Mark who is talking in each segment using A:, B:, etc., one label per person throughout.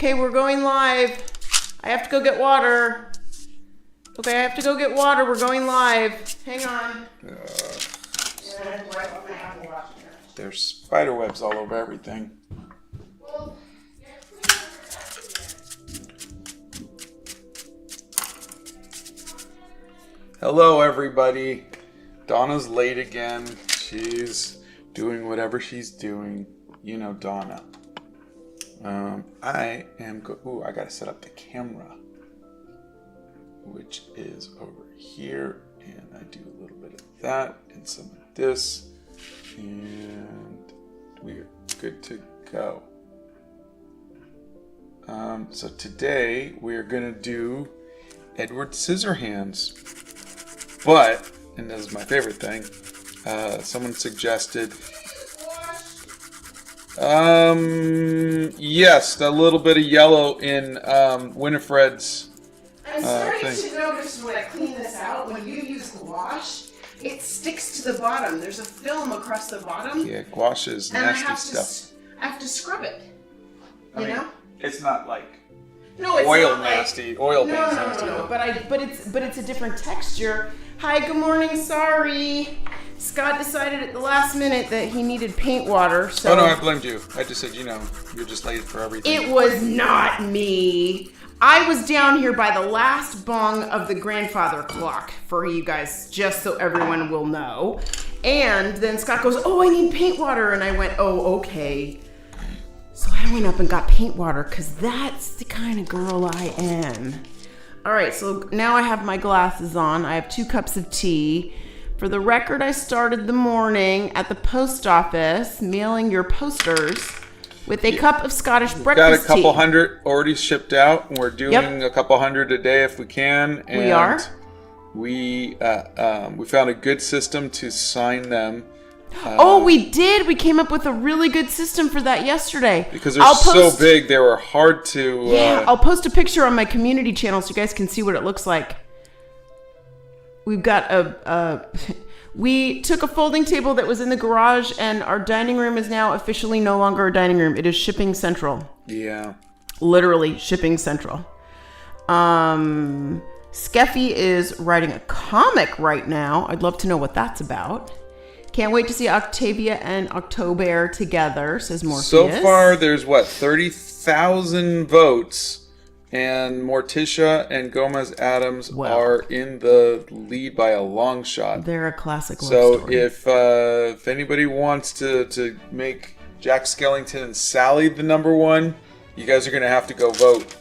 A: Okay, we're going live. I have to go get water. Okay, I have to go get water. We're going live. Hang on.
B: There's spider webs all over everything. Hello, everybody. Donna's late again. She's doing whatever she's doing. You know Donna. I am ooh, I gotta set up the camera, which is over here, and I do a little bit of that and some of this, and we're good to go. So today we're gonna do Edward Scissorhands, but, and this is my favorite thing, someone suggested yes, a little bit of yellow in Winifred's
A: I'm starting to notice when I clean this out, when you use gouache, it sticks to the bottom. There's a film across the bottom.
B: Yeah, gouache is nasty stuff.
A: I have to scrub it. You know?
B: It's not like
A: no, it's
B: oil
A: not
B: nasty.
A: Like,
B: oil
A: no,
B: paint's
A: no,
B: nasty.
A: no, but it's a different texture. Hi, good morning. Sorry. Scott decided at the last minute that he needed paint water. So
B: oh no, I blamed you. I just said, you know, you're just late for everything.
A: It was not me. I was down here by the last bong of the grandfather clock for you guys, just so everyone will know. And then Scott goes, oh, I need paint water. And I went, oh, okay. So I went up and got paint water because that's the kind of girl I am. All right, so now I have my glasses on. I have 2 cups of tea. For the record, I started the morning at the post office mailing your posters with a cup of Scottish breakfast tea.
B: Got a couple hundred already shipped out, and we're doing a couple hundred a day if we can. And
A: we are.
B: We found a good system to sign them.
A: Oh, we did. We came up with a really good system for that yesterday.
B: Because they're so big, they were hard to...
A: Yeah, I'll post a picture on my community channel so you guys can see what it looks like. We've got we took a folding table that was in the garage, and our dining room is now officially no longer a dining room. It is shipping central.
B: Yeah.
A: Literally shipping central. Skeffy is writing a comic right now. I'd love to know what that's about. Can't wait to see Octavia and OctoBEAR together, says Morpheus.
B: So far, there's 30,000 votes. And Morticia and Gomez Adams are in the lead by a long shot.
A: They're a classic love story.
B: So if anybody wants to make Jack Skellington and Sally the #1, you guys are going to have to go vote.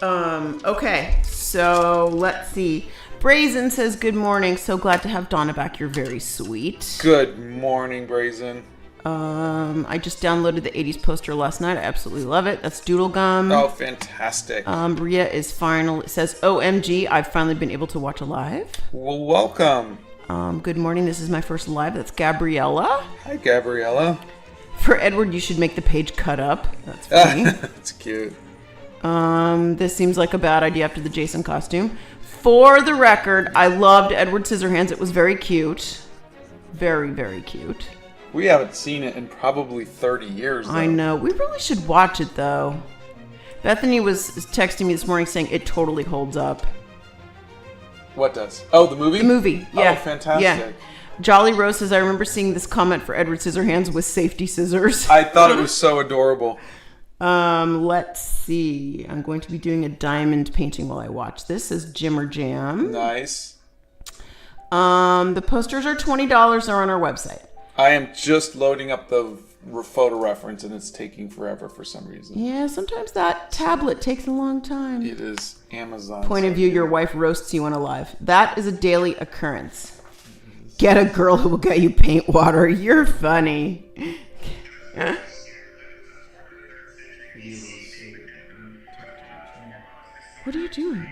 A: Okay, so let's see. Brazen says, good morning. So glad to have Donna back. You're very sweet.
B: Good morning, Brazen.
A: I just downloaded the 80s poster last night. I absolutely love it. That's Doodle Gum.
B: Oh, fantastic.
A: Bria is it says, OMG, I've finally been able to watch a live.
B: Well, welcome.
A: Good morning. This is my first live. That's Gabriella.
B: Hi, Gabriella.
A: For Edward, you should make the page cut up. That's funny.
B: That's cute.
A: This seems like a bad idea after the Jason costume. For the record, I loved Edward Scissorhands. It was very cute. Very, very cute.
B: We haven't seen it in probably 30 years, though.
A: I know. We really should watch it, though. Bethany was texting me this morning saying it totally holds up.
B: What does? Oh, the movie?
A: The movie, yeah.
B: Oh, fantastic.
A: Yeah. Jolly Rose says, I remember seeing this comment for Edward Scissorhands with safety scissors.
B: I thought it was so adorable.
A: Let's see. I'm going to be doing a diamond painting while I watch this, says Jimmer Jam.
B: Nice.
A: The posters are $20. They're on our website.
B: I am just loading up the photo reference, and it's taking forever for some reason.
A: Yeah, sometimes that tablet takes a long time.
B: It is Amazon.
A: Point of view, your wife roasts you on a live. That is a daily occurrence. Get a girl who will get you paint water. You're funny. What are you doing?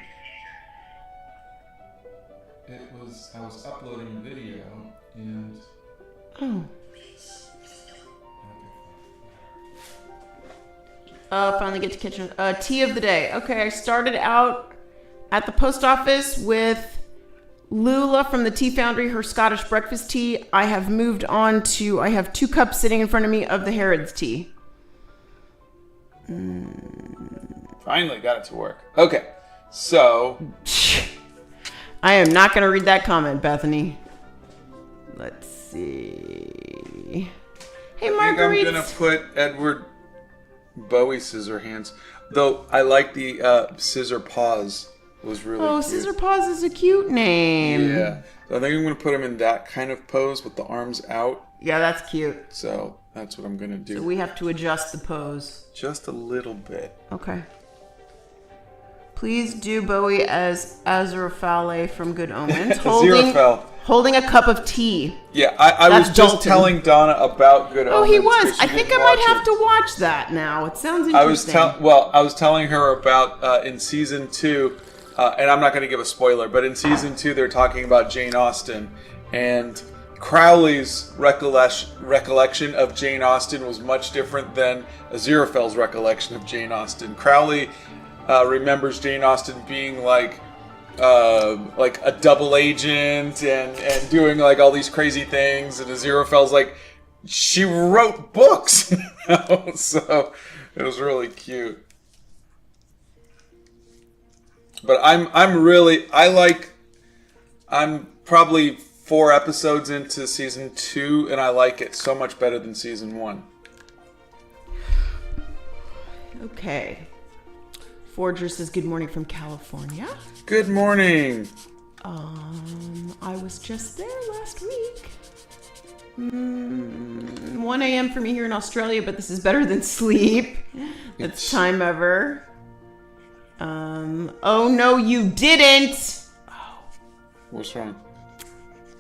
B: I was uploading a video, and...
A: Oh. Finally get to kitchen. Tea of the day. Okay, I started out at the post office with Lula from the Tea Foundry, her Scottish breakfast tea. I have moved on to, I have 2 cups sitting in front of me of the Harrods tea.
B: Finally got it to work. Okay, so...
A: I am not going to read that comment, Bethany. Let's see. Hey, Marguerite.
B: I'm going to put Edward Bowie Scissorhands. Though I like the Scissor Paws. Was really cute.
A: Scissor Paws is a cute name.
B: Yeah. So I think I'm going to put him in that kind of pose with the arms out.
A: Yeah, that's cute.
B: So that's what I'm going to do.
A: So we have to adjust the pose.
B: Just a little bit.
A: Okay. Please do Bowie as Aziraphale from Good Omens. Holding a cup of tea.
B: Yeah, I was just telling Donna about Good Omens.
A: Oh, he was. I think I might have to watch that now. It sounds interesting.
B: I was telling her about in season 2, and I'm not going to give a spoiler, but in season 2 they're talking about Jane Austen, and Crowley's recollection of Jane Austen was much different than Aziraphale's recollection of Jane Austen. Crowley remembers Jane Austen being like a double agent and doing like all these crazy things, and Aziraphale's like, she wrote books. So it was really cute. But I'm probably 4 episodes into season 2, and I like it so much better than season 1.
A: Okay. Forger says good morning from California.
B: Good morning.
A: I was just there last week. 1 a.m. for me here in Australia, but this is better than sleep. That's time ever. Oh no, you didn't. Oh.
B: What's wrong?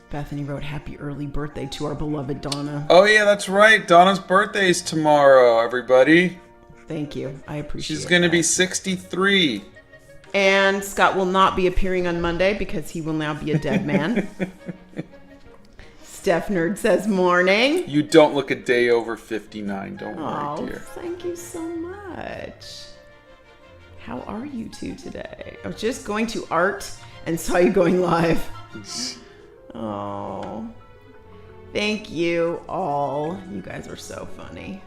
A: Bethany wrote happy early birthday to our beloved Donna.
B: Oh yeah, that's right. Donna's birthday's tomorrow, everybody.
A: Thank you. I appreciate it.
B: She's going to be 63.
A: And Scott will not be appearing on Monday because he will now be a dead man. Steph Nerd says morning.
B: You don't look a day over 59. Don't worry, dear.
A: Thank you so much. How are you two today? I was just going to art and saw you going live. Oh. Thank you all. You guys are so funny.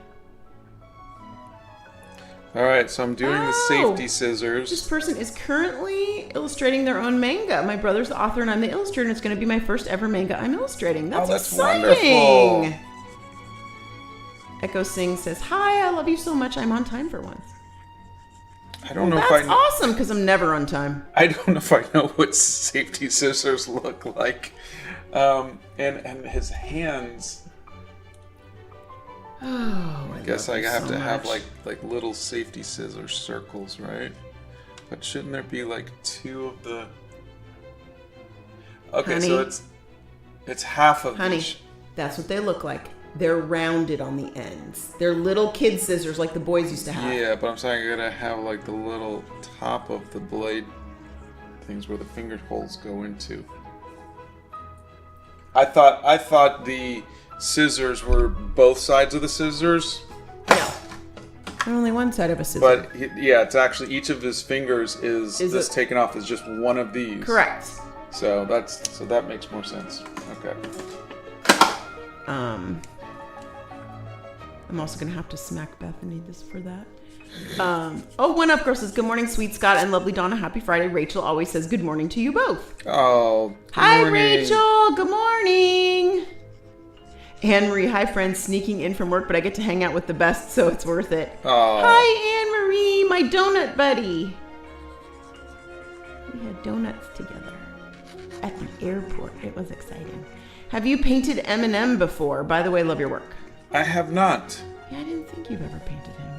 B: All right, so I'm doing the safety scissors.
A: This person is currently illustrating their own manga. My brother's the author and I'm the illustrator, and it's going to be my first ever manga I'm illustrating. That's exciting.
B: Wonderful.
A: Echo Singh says, hi, I love you so much. I'm on time for once.
B: I don't know if I know.
A: That's awesome, because I'm never on time.
B: I don't know if I know what safety scissors look like. And his hands...
A: Oh,
B: I guess I have to have like little safety scissors circles, right? But shouldn't there be like 2 of the... Okay,
A: honey,
B: so it's half of
A: honey,
B: each.
A: That's what they look like. They're rounded on the ends. They're little kid scissors like the boys used to have.
B: Yeah, but I'm saying I gotta have like the little top of the blade things where the finger holes go into. I thought the scissors were both sides of the scissors.
A: No. They're only one side of a scissor.
B: But yeah, it's actually each of his fingers is this taken off is just one of these.
A: Correct.
B: So that makes more sense. Okay.
A: I'm also gonna have to smack Bethany for that. One Up Girl says, good morning, sweet Scott and lovely Donna. Happy Friday. Rachel always says good morning to you both.
B: Oh,
A: hi, morning. Rachel. Good morning. Anne Marie, hi friends, sneaking in from work, but I get to hang out with the best, so it's worth it.
B: Oh.
A: Hi, Anne Marie, my donut buddy. We had donuts together at the airport. It was exciting. Have you painted Eminem before? By the way, love your work.
B: I have not.
A: Yeah, I didn't think you've ever painted him.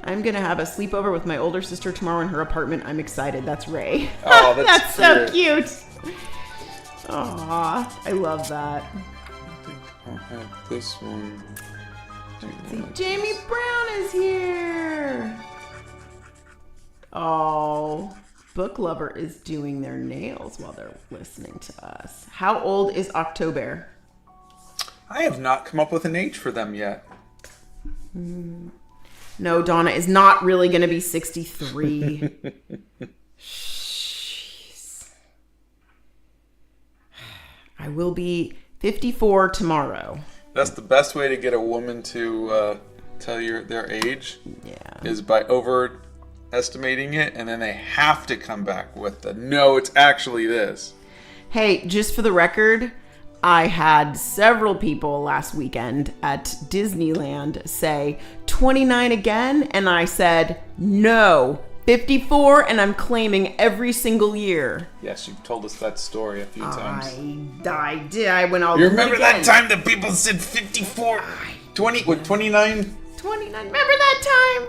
A: I'm going to have a sleepover with my older sister tomorrow in her apartment. I'm excited. That's Ray.
B: Oh, that's
A: so cute. Aw, I love that.
B: I'll have this one.
A: See, Jamie Brown is here. Oh, Book Lover is doing their nails while they're listening to us. How old is OctoBEAR?
B: I have not come up with an age for them yet.
A: No, Donna is not really going to be 63. Jeez. I will be 54 tomorrow.
B: That's the best way to get a woman to tell their age.
A: Yeah.
B: Is by estimating it, and then they have to come back with the, no, it's actually this.
A: Hey, just for the record, I had several people last weekend at Disneyland say 29 again, and I said, no, 54, and I'm claiming every single year.
B: Yes, you've told us that story a few times.
A: I did. I went all.
B: You remember that time that people said 54? 29?
A: 29. Remember that time?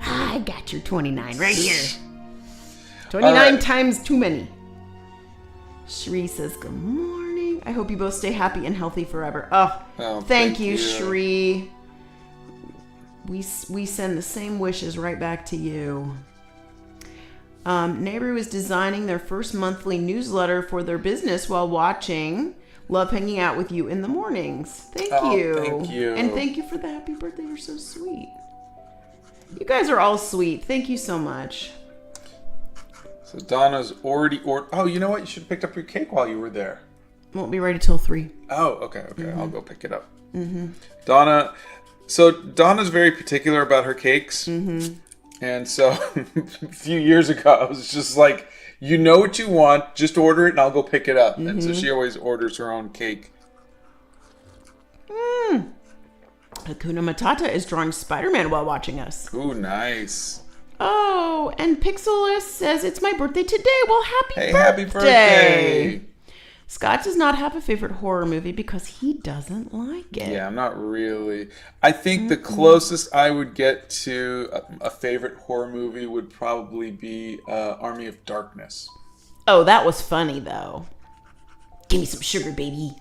A: I got your 29 right here. 29 times too many. Shri says, good morning. I hope you both stay happy and healthy forever. Oh, thank you, Shri. We send the same wishes right back to you. Neighbor was designing their first monthly newsletter for their business while watching. Love hanging out with you in the mornings. Thank you.
B: Thank you.
A: And thank you for the happy birthday. You're so sweet. You guys are all sweet. Thank you so much.
B: So Donna's already oh, you know what? You should have picked up your cake while you were there.
A: Won't be ready till 3.
B: Oh, okay. I'll go pick it up. Donna's very particular about her cakes. And so a few years ago, I was just like, you know what you want, just order it and I'll go pick it up. And so she always orders her own cake.
A: Hakuna Matata is drawing Spider-Man while watching us.
B: Ooh, nice.
A: Oh, and Pixelus says, it's my birthday today. Well, happy
B: birthday.
A: Scott does not have a favorite horror movie because he doesn't like it.
B: Yeah, I'm not really. I think the closest I would get to a favorite horror movie would probably be Army of Darkness.
A: Oh, that was funny, though. Give me some sugar, baby.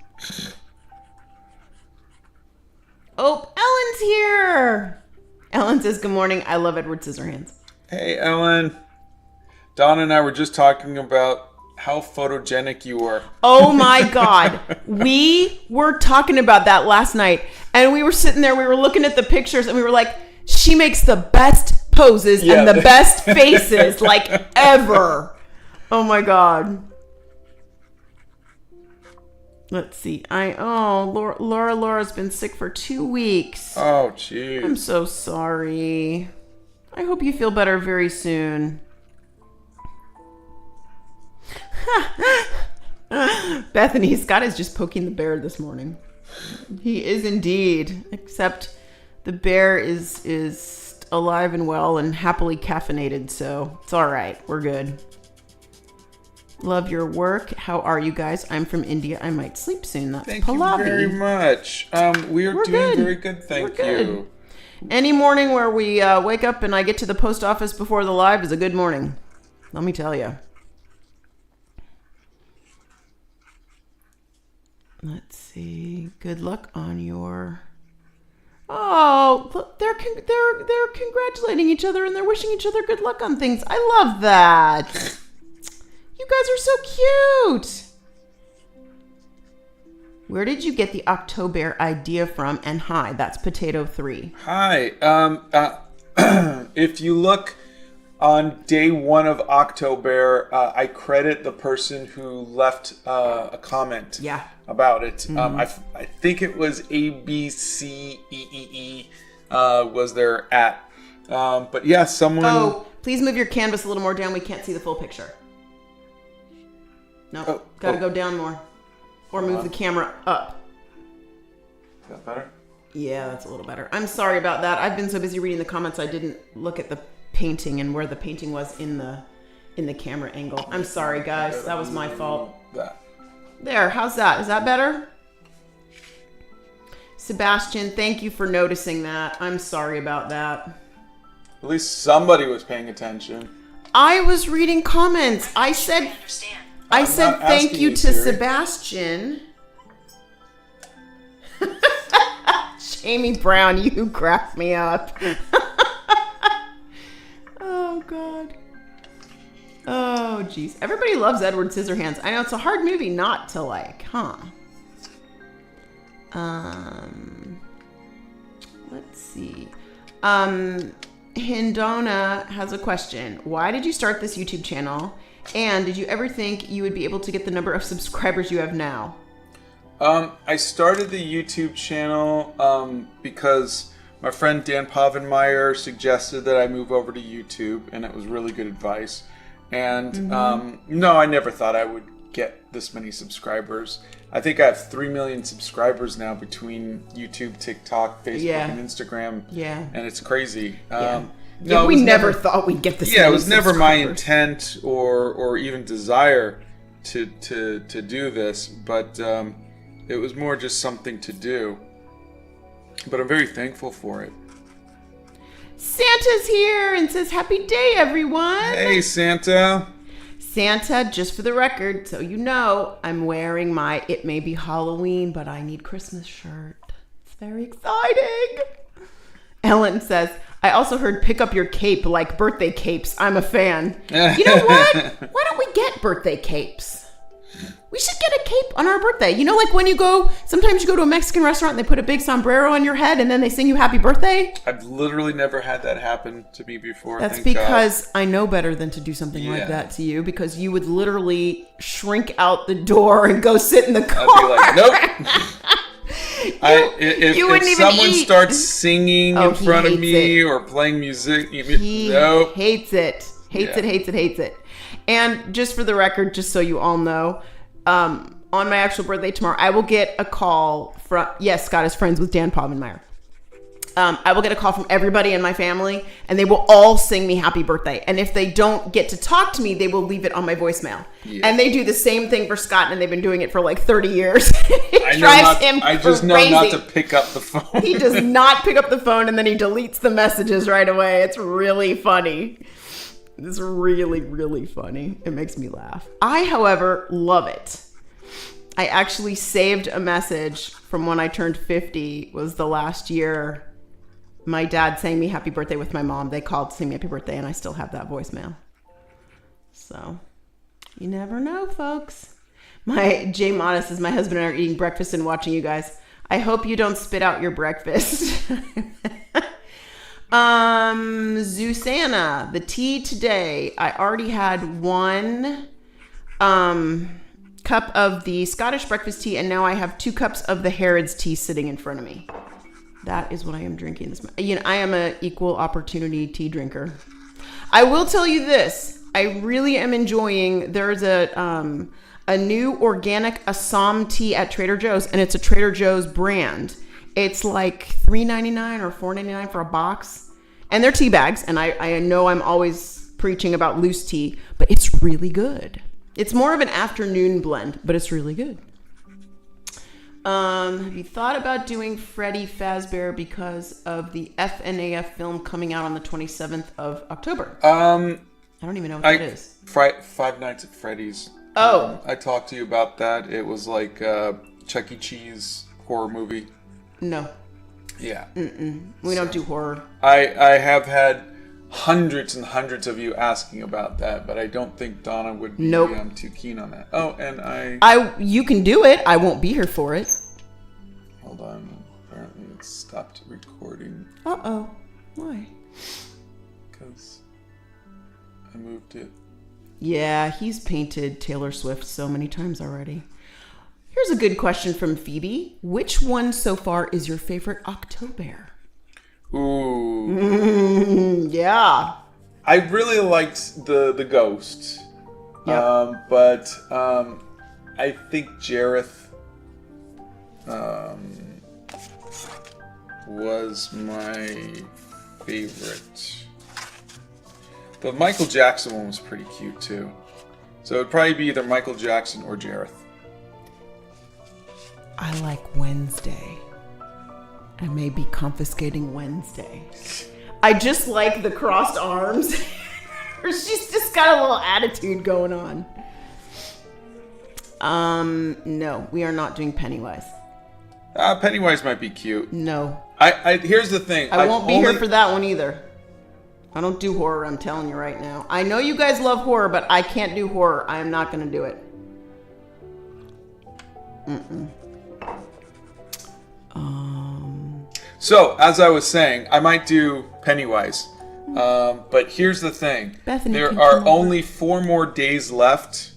A: Oh, Ellen's here. Ellen says, good morning. I love Edward Scissorhands.
B: Hey, Ellen. Donna and I were just talking about how photogenic you were.
A: Oh my God. We were talking about that last night, and we were sitting there, we were looking at the pictures, and we were like, she makes the best poses and the best faces, like, ever. Oh my God. Let's see. Laura's been sick for 2 weeks.
B: Oh, jeez.
A: I'm so sorry. I hope you feel better very soon. Bethany, Scott is just poking the bear this morning. He is indeed, except the bear is alive and well and happily caffeinated, so it's all right. We're good. Love your work. How are you guys? I'm from India. I might sleep soon. That's
B: Thank
A: Pallavi.
B: you very much. We're doing good. Very good. Thank you.
A: Any morning where we wake up and I get to the post office before the live is a good morning. Let me tell you. Let's see. Good luck on your. Oh, look, they're congratulating each other and they're wishing each other good luck on things. I love that. You guys are so cute. Where did you get the OctoBEAR idea from? And hi, that's Potato 3.
B: Hi. If you look on day 1 of OctoBEAR, I credit the person who left a comment about it. I think it was ABCEEE was their @ but yeah, someone...
A: Oh, please move your canvas a little more down. We can't see the full picture. No, gotta go down more. Or move the camera up.
B: Is that better?
A: Yeah, that's a little better. I'm sorry about that. I've been so busy reading the comments, I didn't look at the painting and where the painting was in the camera angle. I'm sorry, guys. That was my fault. There, how's that? Is that better? Sebastian, thank you for noticing that. I'm sorry about that.
B: At least somebody was paying attention.
A: I was reading comments. I said thank you to Sebastian. Jamie Brown, you cracked me up. Oh, God. Oh, jeez. Everybody loves Edward Scissorhands. I know it's a hard movie not to like, huh? Let's see. Hindona has a question. Why did you start this YouTube channel? And did you ever think you would be able to get the number of subscribers you have now?
B: I started the YouTube channel because My friend Dan Povenmire suggested that I move over to YouTube, and it was really good advice. And no, I never thought I would get this many subscribers. I think I have 3 million subscribers now between YouTube, TikTok, Facebook, and Instagram. Yeah. And it's crazy.
A: No, we never thought we'd get this many
B: it was never my intent or even desire to do this, but it was more just something to do. But I'm very thankful for it.
A: Santa's here and says, "Happy day, everyone."
B: Hey, Santa.
A: Santa, just for the record, so you know, I'm wearing my It May Be Halloween, but I Need Christmas shirt. It's very exciting. Ellen says, "I also heard pick up your cape like birthday capes. I'm a fan." You know what? Why don't we get birthday capes? We should get a cape on our birthday. You know, like when sometimes you go to a Mexican restaurant and they put a big sombrero on your head and then they sing you happy birthday.
B: I've literally never had that happen to me before.
A: That's because I know better than to do something like that to you, because you would literally shrink out the door and go sit in the car.
B: I'd be like, nope. If someone starts singing in front of me or playing music, nope.
A: Hates it. Hates it. And just for the record, just so you all know, on my actual birthday tomorrow, I will get a call from, yes, Scott is friends with Dan Povenmire. I will get a call from everybody in my family, and they will all sing me happy birthday. And if they don't get to talk to me, they will leave it on my voicemail. Yeah. And they do the same thing for Scott, and they've been doing it for like 30 years.
B: I just know not to pick up the phone.
A: He does not pick up the phone, and then he deletes the messages right away. It's really funny. It's really, really funny. It makes me laugh. I, however, love it. I actually saved a message from when I turned 50. Was the last year my dad sang me happy birthday with my mom. They called to sing me happy birthday, and I still have that voicemail. So, you never know, folks. Jay Modest says, "My husband and I are eating breakfast and watching you guys. I hope you don't spit out your breakfast." Susanna, the tea today. I already had one cup of the Scottish breakfast tea, and now I have 2 cups of the Harrods tea sitting in front of me. That is what I am drinking this morning. You know, I am an equal opportunity tea drinker. I will tell you this. I really am enjoying, there's a new organic Assam tea at Trader Joe's, and it's a Trader Joe's brand. It's like $3.99 or $4.99 for a box. And they're tea bags. And I know I'm always preaching about loose tea, but it's really good. It's more of an afternoon blend, but it's really good. Have you thought about doing Freddy Fazbear because of the FNAF film coming out on the 27th of October? I don't even know what that is.
B: Five Nights at Freddy's.
A: Oh.
B: I talked to you about that. It was like a Chuck E. Cheese horror movie.
A: No.
B: Yeah.
A: We don't do horror.
B: I have had hundreds and hundreds of you asking about that, but I don't think Donna would be too keen on that. Oh, and
A: you can do it. I won't be here for it.
B: Hold on. Apparently it stopped recording.
A: Uh-oh. Why?
B: Because I moved it.
A: Yeah, he's painted Taylor Swift so many times already. Here's a good question from Phoebe. Which one so far is your favorite OctoBEAR?
B: Ooh.
A: Yeah.
B: I really liked the Ghost.
A: Yep.
B: But I think Jareth was my favorite. The Michael Jackson one was pretty cute too. So it'd probably be either Michael Jackson or Jareth.
A: I like Wednesday. I may be confiscating Wednesday. I just like the crossed arms. She's just got a little attitude going on. No, we are not doing Pennywise.
B: Pennywise might be cute.
A: No.
B: Here's the thing.
A: I won't be here for that one either. I don't do horror, I'm telling you right now. I know you guys love horror, but I can't do horror. I am not going to do it.
B: So, as I was saying, I might do Pennywise. But here's the thing.
A: Bethany,
B: there are only 4 more days left.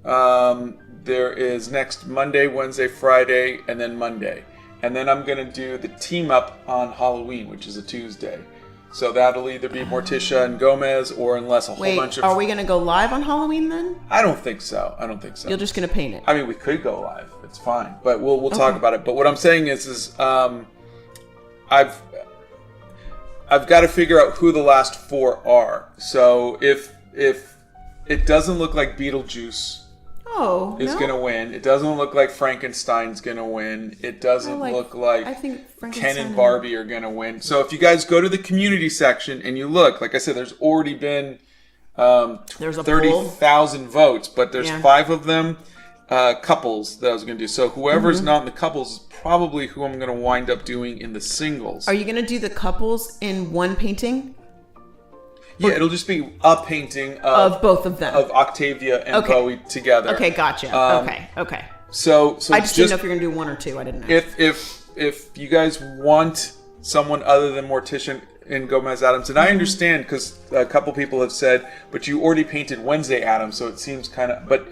B: There is next Monday, Wednesday, Friday, and then Monday. and then I'm going to do the team up on Halloween, which is a Tuesday. So that'll either be Morticia and Gomez, or unless a whole bunch of...
A: are we going to go live on Halloween then?
B: I don't think so.
A: You're just going to paint it?
B: I mean, we could go live. It's fine. But we'll talk about it. But what I'm saying is I've got to figure out who the last 4 are. So if it doesn't look like Beetlejuice is going to win. It doesn't look like Frankenstein's going to win. It doesn't look like
A: I think
B: Ken and Barbie are going to win. So if you guys go to the community section and you look, like I said, there's already been 30,000 votes, but there's 5 of them couples that I was going to do. So whoever's not in the couples is probably who I'm going to wind up doing in the singles.
A: Are you going to do the couples in one painting?
B: Yeah, it'll just be a painting
A: of both of them,
B: of Octavia and Bowie together.
A: Okay, gotcha. Okay.
B: So
A: I just didn't know if you're gonna do 1 or 2. I didn't know.
B: If you guys want someone other than Morticia and Gomez Addams, and I understand because a couple people have said, but you already painted Wednesday Addams, so it seems kind of. But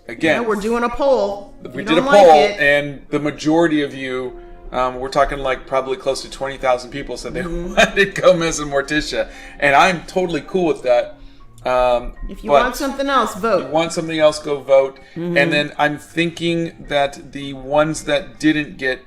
B: again,
A: we're doing a poll.
B: We did a poll, and the majority of you. We're talking like probably close to 20,000 people said they wanted Gomez and Morticia. And I'm totally cool with that.
A: If you want something else, vote.
B: If you want something else, go vote. And then I'm thinking that the ones that didn't get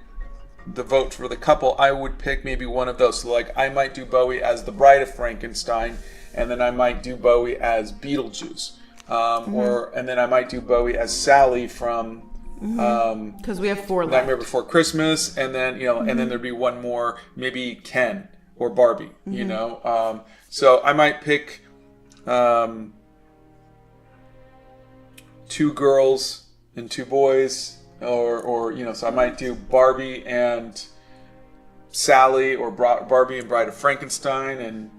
B: the vote for the couple, I would pick maybe one of those. So like I might do Bowie as the Bride of Frankenstein, and then I might do Bowie as Beetlejuice. And then I might do Bowie as Sally from...
A: because we have 4 left.
B: Nightmare Before Christmas, and then and then there'd be one more, maybe Ken or Barbie. So I might pick 2 girls and 2 boys, or so I might do Barbie and Sally, or Barbie and Bride of Frankenstein, and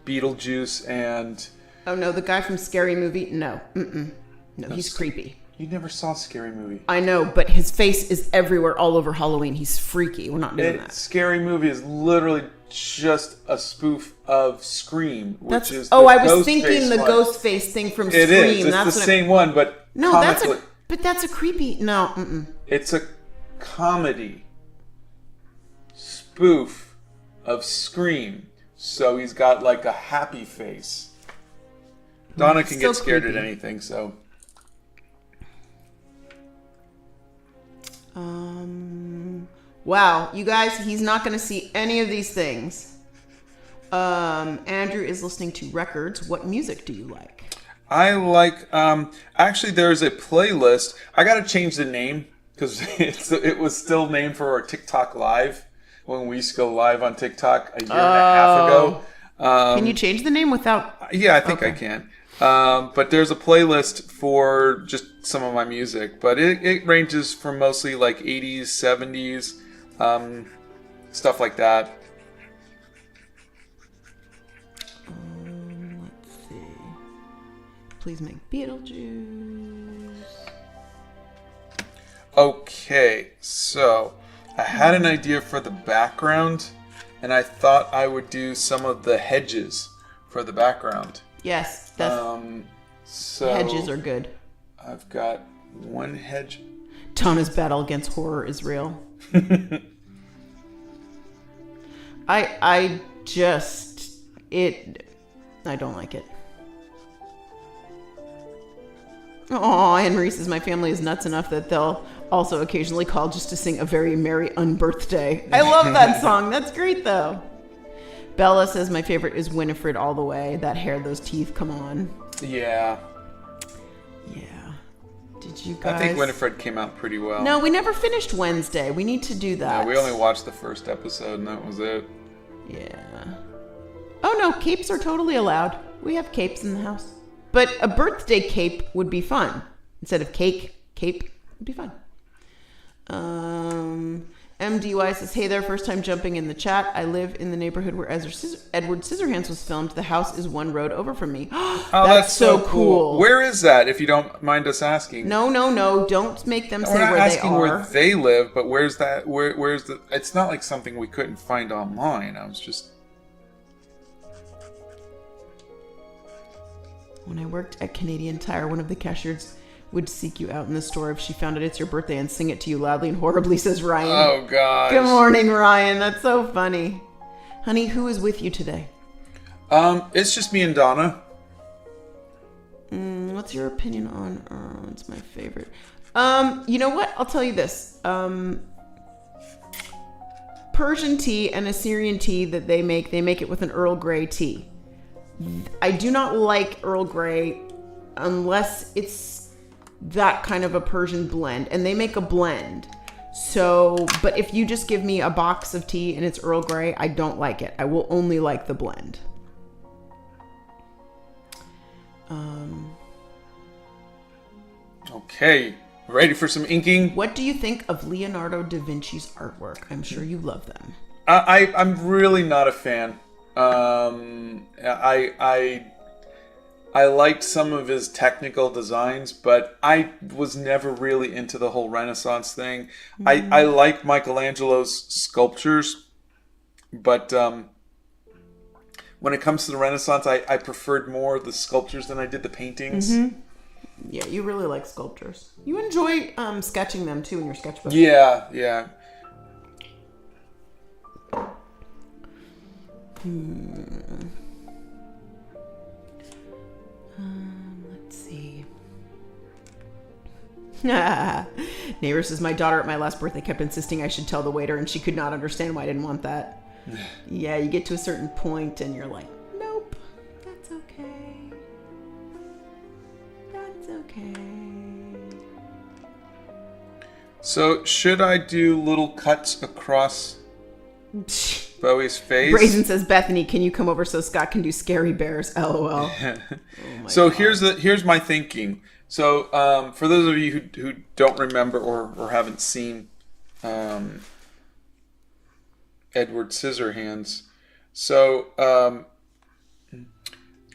B: Beetlejuice and...
A: Oh no, the guy from Scary Movie? No, no, he's creepy.
B: You never saw Scary Movie.
A: I know, but his face is everywhere all over Halloween. He's freaky. We're not doing that.
B: Scary Movie is literally just a spoof of Scream, which is
A: I was thinking the ghost face thing from Scream.
B: It is. It's the same one, but
A: no, that's a creepy. No,
B: it's a comedy spoof of Scream. So he's got like a happy face. Donna can get scared at anything, so.
A: Wow, you guys, he's not going to see any of these things. Andrew is listening to records. What music do you like?
B: I like, actually there's a playlist. I got to change the name because it was still named for our TikTok Live when we used to go live on TikTok a year and a half ago.
A: Can you change the name without?
B: Yeah, I think I can. But there's a playlist for just some of my music, but it ranges from mostly like 80s, 70s, stuff like that.
A: Let's see. Please make Beetlejuice.
B: Okay, so I had an idea for the background, and I thought I would do some of the hedges for the background.
A: Yes,
B: so
A: hedges are good.
B: I've got one hedge.
A: Donna's battle against horror is real. I don't like it. Oh, and Marie says my family is nuts enough that they'll also occasionally call just to sing a very merry unbirthday. I love that song. That's great though. Bella says my favorite is Winifred all the way. That hair, those teeth, come on.
B: Yeah.
A: Did you guys?
B: I think Winifred came out pretty well.
A: No, we never finished Wednesday. We need to do that.
B: No, we only watched the first episode and that was it.
A: Yeah. Oh no, capes are totally allowed. We have capes in the house. But a birthday cape would be fun. Instead of cape would be fun. MDY says, hey there, first time jumping in the chat. I live in the neighborhood where Edward Scissorhands was filmed. The house is 1 road over from me.
B: Oh, that's so cool. Where is that, if you don't mind us asking?
A: No. Don't make them say where they are.
B: We're not asking where they live, but where's that? Where's the... It's not like something we couldn't find online. I was just...
A: When I worked at Canadian Tire, one of the cashiers would seek you out in the store if she found out it's your birthday and sing it to you loudly and horribly, says Ryan.
B: Oh, gosh.
A: Good morning, Ryan. That's so funny. Honey, who is with you today?
B: It's just me and Donna.
A: What's your opinion on... it's my favorite. You know what? I'll tell you this. Persian tea and Assyrian tea that they make it with an Earl Grey tea. I do not like Earl Grey unless it's that kind of a Persian blend, and they make a blend. So, but if you just give me a box of tea and it's Earl Grey, I don't like it. I will only like the blend.
B: Okay, ready for some inking?
A: What do you think of Leonardo da Vinci's artwork? I'm sure you love them.
B: I'm really not a fan. I liked some of his technical designs, but I was never really into the whole Renaissance thing. I like Michelangelo's sculptures, but when it comes to the Renaissance, I preferred more the sculptures than I did the paintings.
A: Mm-hmm. Yeah, you really like sculptures. You enjoy sketching them too in your sketchbook.
B: Yeah.
A: Let's see. Neighbor says, my daughter at my last birthday kept insisting I should tell the waiter, and she could not understand why I didn't want that. Yeah, you get to a certain point and you're like, nope, that's okay. That's okay.
B: So, should I do little cuts across Bowie's face?
A: Brazen says, Bethany, can you come over so Scott can do scary bears? LOL.
B: So God. here's my thinking. So for those of you who don't remember or haven't seen Edward Scissorhands, so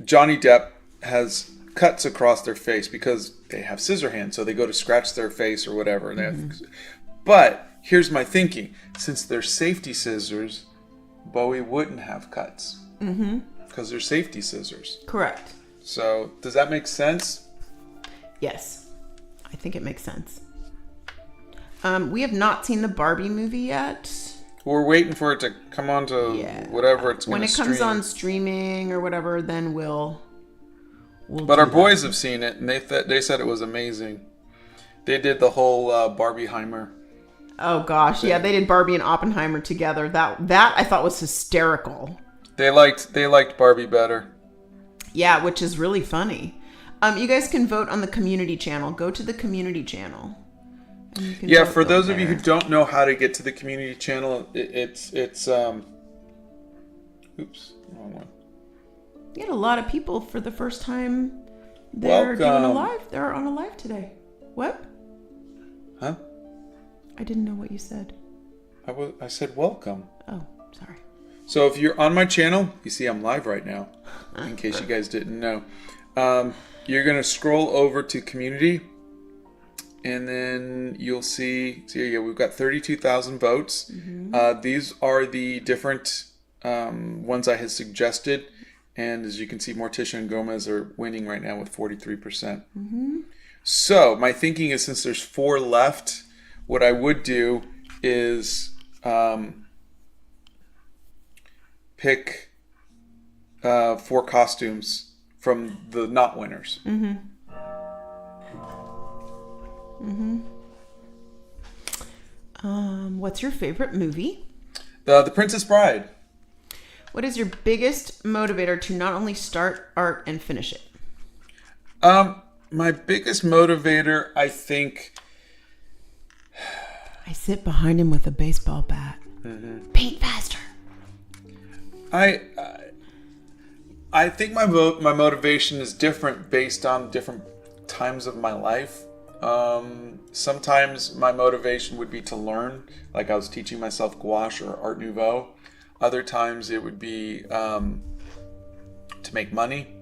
B: Johnny Depp has cuts across their face because they have scissor hands, so they go to scratch their face or whatever. But here's my thinking. Since they're safety scissors, Bowie wouldn't have cuts. Because they're safety scissors.
A: Correct.
B: So, does that make sense?
A: Yes. I think it makes sense. We have not seen the Barbie movie yet.
B: We're waiting for it to come on to whatever it's going to stream.
A: When it comes on streaming or whatever, then we'll
B: but our boys have seen it, and they said it was amazing. They did the whole Barbieheimer.
A: Oh gosh, thing. Yeah, they did Barbie and Oppenheimer together. That I thought was hysterical.
B: They liked Barbie better.
A: Yeah, which is really funny. You guys can vote on the community channel. Go to the community channel.
B: Yeah, for those of you who don't know how to get to the community channel, it's oops, wrong one.
A: You had a lot of people for the first time. They're doing a live. They're on a live today. What?
B: Huh?
A: I didn't know what you said.
B: I said welcome.
A: Oh, sorry.
B: So if you're on my channel, you see I'm live right now. In case you guys didn't know, you're gonna scroll over to community, and then you'll see. So yeah, we've got 32,000 votes. These are the different ones I had suggested. And as you can see, Morticia and Gomez are winning right now with 43%. So my thinking is, since there's 4 left, what I would do is pick 4 costumes from the not winners.
A: What's your favorite movie?
B: The Princess Bride.
A: What is your biggest motivator to not only start art and finish it?
B: My biggest motivator, I think...
A: I sit behind him with a baseball bat. Paint faster.
B: I think my motivation is different based on different times of my life. Sometimes my motivation would be to learn, like I was teaching myself gouache or Art Nouveau. Other times it would be to make money.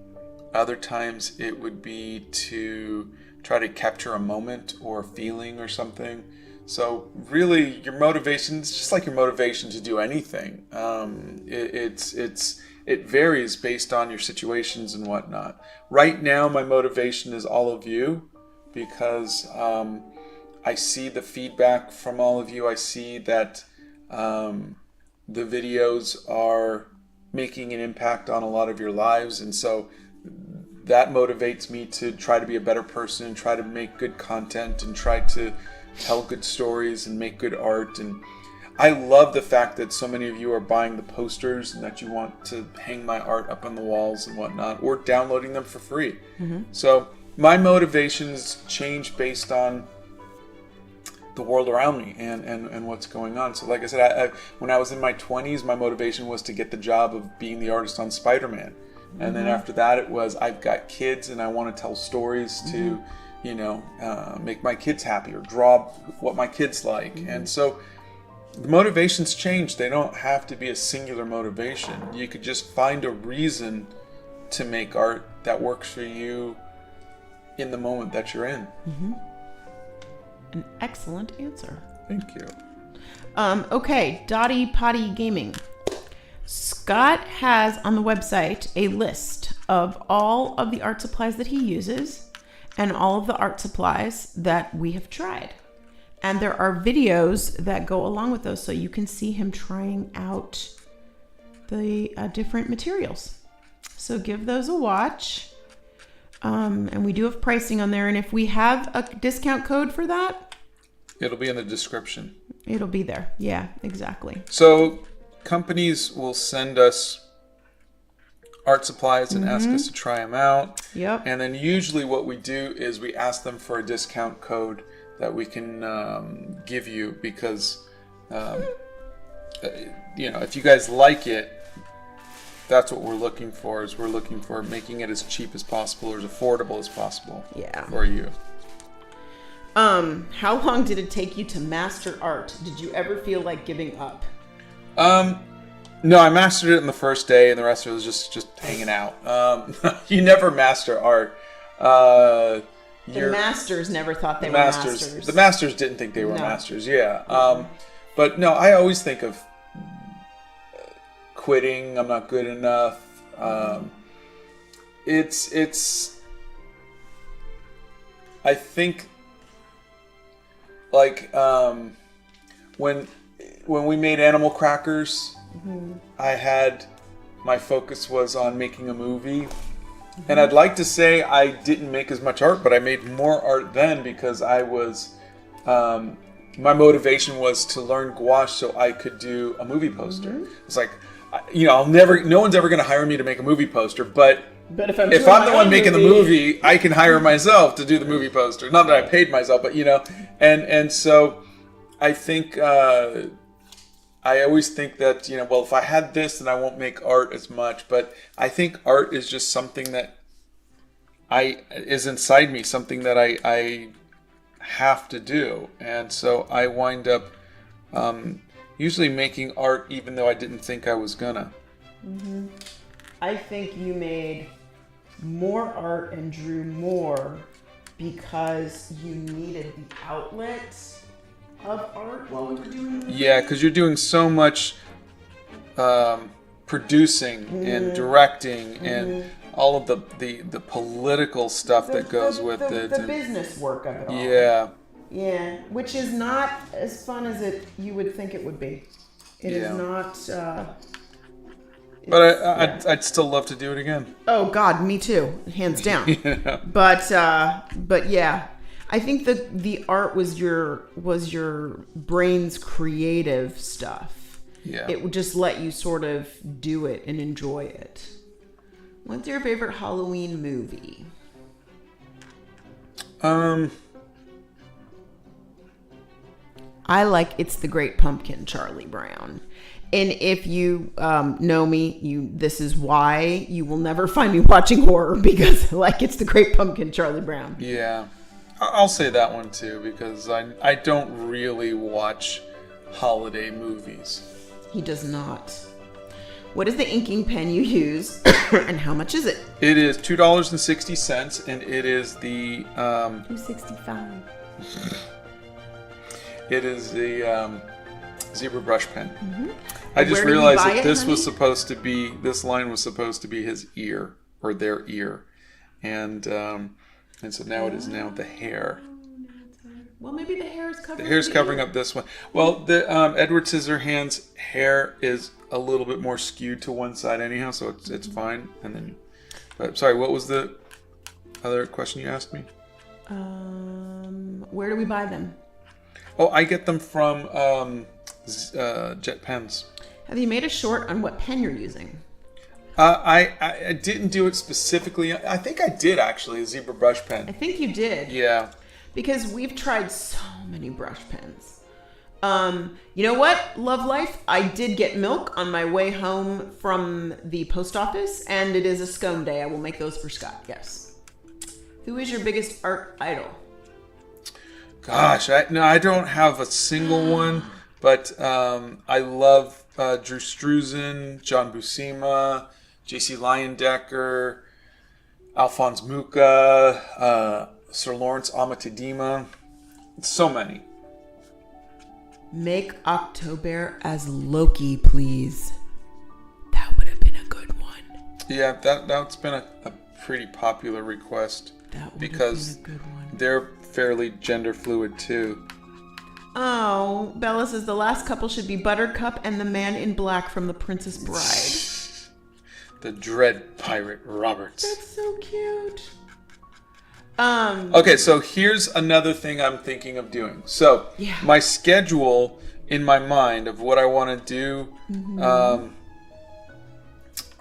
B: Other times it would be to try to capture a moment or a feeling or something. So really, your motivation is just like your motivation to do anything. It varies based on your situations and whatnot. Right now, my motivation is all of you, because I see the feedback from all of you. I see that the videos are making an impact on a lot of your lives, and so that motivates me to try to be a better person and try to make good content and try to tell good stories and make good art. And I love the fact that so many of you are buying the posters and that you want to hang my art up on the walls and whatnot, or downloading them for free. So my motivations change based on the world around me and what's going on. So like I said, I when I was in my 20s, my motivation was to get the job of being the artist on Spider-Man. And then after that, it was, I've got kids and I want to tell stories to, you know, make my kids happy or draw what my kids like. And so the motivations change. They don't have to be a singular motivation. You could just find a reason to make art that works for you in the moment that you're in.
A: An excellent answer.
B: Thank you.
A: Okay, Dottie Potty Gaming. Scott has on the website a list of all of the art supplies that he uses and all of the art supplies that we have tried. And there are videos that go along with those, so you can see him trying out the different materials. So give those a watch. And we do have pricing on there. And if we have a discount code for that,
B: It'll be in the description.
A: It'll be there. Yeah, exactly.
B: So companies will send us art supplies and ask us to try them out.
A: Yep.
B: And then usually what we do is we ask them for a discount code that we can give you, because you know, if you guys like it, that's what we're looking for. Is we're looking for making it as cheap as possible or as affordable as possible.
A: Yeah.
B: For you.
A: How long did it take you to master art? Did you ever feel like giving up?
B: No, I mastered it in the first day, and the rest of it was just hanging out. You never master art.
A: The masters never thought they were masters.
B: The masters didn't think they were masters. Yeah. But no, I always think of quitting. I'm not good enough. It's. I think. Like when we made Animal Crackers, I had my focus was on making a movie, and I'd like to say I didn't make as much art, but I made more art then because I was my motivation was to learn gouache so I could do a movie poster. It's like, you know, no one's ever going to hire me to make a movie poster, but if I'm the one making the movie, I can hire myself to do the movie poster. Not that I paid myself, but you know, and so I think I always think that, you know, well, if I had this, then I won't make art as much. But I think art is just something that is inside me, something that I have to do, and so I wind up usually making art even though I didn't think I was gonna.
A: I think you made more art and drew more because you needed the outlet of art while we were doing it.
B: Yeah, because you're doing so much producing and directing and all of the political stuff that goes with it.
A: The business work of it all.
B: Yeah.
A: Yeah, which is not as fun as you would think it would be. It is not...
B: But I'd still love to do it again.
A: Oh God, me too, hands down.
B: Yeah.
A: But yeah, I think the art was your brain's creative stuff.
B: Yeah.
A: It would just let you sort of do it and enjoy it. What's your favorite Halloween movie? I like It's the Great Pumpkin, Charlie Brown. And if you know me, this is why you will never find me watching horror, because like It's the Great Pumpkin, Charlie Brown.
B: Yeah, I'll say that one too, because I don't really watch holiday movies.
A: He does not. What is the inking pen you use, and how much is it?
B: It is $2.60, and it is the
A: $2.65.
B: It is the zebra brush pen.
A: Mm-hmm.
B: I just realized that this line was supposed to be his ear, or their ear, and And so now it is now the hair.
A: Well, maybe the hair is
B: The
A: covering.
B: hair's covering up this one. Well, the Edward Scissorhands hair is a little bit more skewed to one side anyhow, so it's fine. And then, but sorry, what was the other question you asked me?
A: Where do we buy them?
B: Oh, I get them from Jet Pens.
A: Have you made a short on what pen you're using?
B: I didn't do it specifically. I think I did actually, a zebra brush
A: I
B: pen.
A: think you did.
B: Yeah.
A: Because we've tried so many brush pens. You know what? Love life. I did get milk on my way home from the post office, and it is a scone day. I will make those for Scott. Yes. Who is your biggest art idol?
B: Gosh, I don't have a single one, but I love Drew Struzan, John Buscema, J.C. Leyendecker, Alphonse Mucha, Sir Lawrence Amatadima. So many.
A: Make OctoBEAR as Loki, please. That would have been a good one.
B: Yeah, that's been a pretty popular request.
A: That would
B: because
A: have been a good one.
B: they're fairly gender fluid too.
A: Oh, Bella says the last couple should be Buttercup and the man in black from The Princess Bride.
B: The Dread Pirate Roberts.
A: That's so cute.
B: Okay, so here's another thing I'm thinking of doing. So my schedule in my mind of what I want to do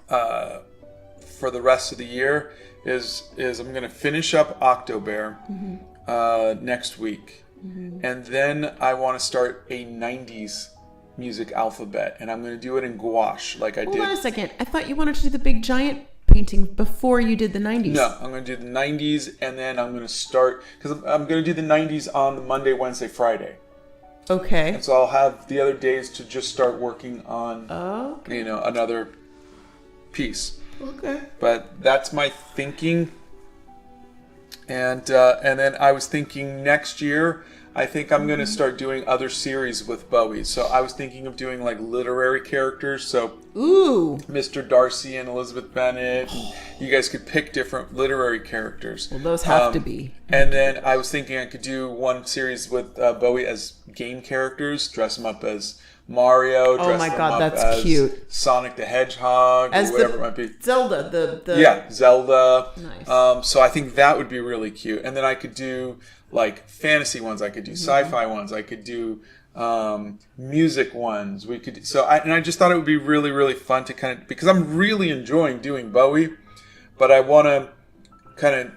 B: for the rest of the year is I'm going to finish up OctoBEAR next week. And then I want to start a 90s music alphabet. And I'm going to do it in gouache like I did.
A: Hold on a second. I thought you wanted to do the big giant painting before you did the 90s.
B: No, I'm going to do the 90s and then I'm going to start... Because I'm going to do the 90s on the Monday, Wednesday, Friday.
A: Okay.
B: And so I'll have the other days to just start working on, another piece.
A: Okay.
B: But that's my thinking. And then I was thinking next year, I think I'm going to start doing other series with Bowie. So I was thinking of doing like literary characters. So Mr. Darcy and Elizabeth Bennet. And you guys could pick different literary characters.
A: Well, those have to be.
B: And then I was thinking I could do one series with Bowie as game characters, dress them up as Mario, dress them up as
A: cute.
B: Sonic the Hedgehog,
A: as
B: or whatever it might be.
A: Zelda,
B: Zelda.
A: Nice.
B: So I think that would be really cute. And then I could do like fantasy ones. I could do sci-fi ones. I could do music ones. We could. I just thought it would be really, really fun to kind of, because I'm really enjoying doing Bowie, but I want to kind of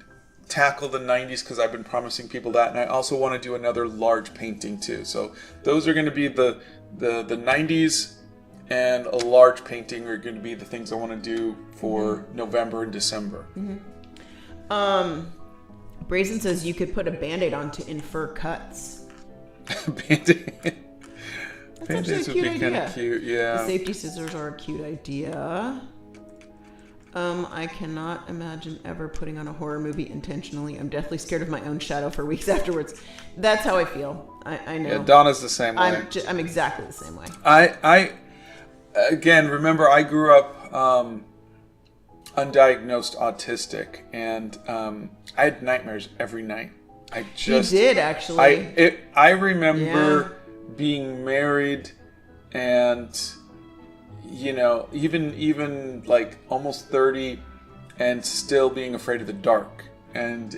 B: tackle the 90s because I've been promising people that, and I also want to do another large painting too. So those are going to be the 90s, and a large painting are going to be the things I want to do for November and December.
A: Brazen says you could put a Band-Aid on to infer cuts.
B: Band-Aid.
A: That's actually a cute idea.
B: Kind of cute, yeah.
A: The safety scissors are a cute idea. I cannot imagine ever putting on a horror movie intentionally. I'm deathly scared of my own shadow for weeks afterwards. That's how I feel. I know.
B: Yeah, Donna's the same way.
A: I'm exactly the same way.
B: I again, remember I grew up undiagnosed autistic, and I had nightmares every night.
A: You did, actually.
B: I remember being married and, even like almost 30 and still being afraid of the dark. And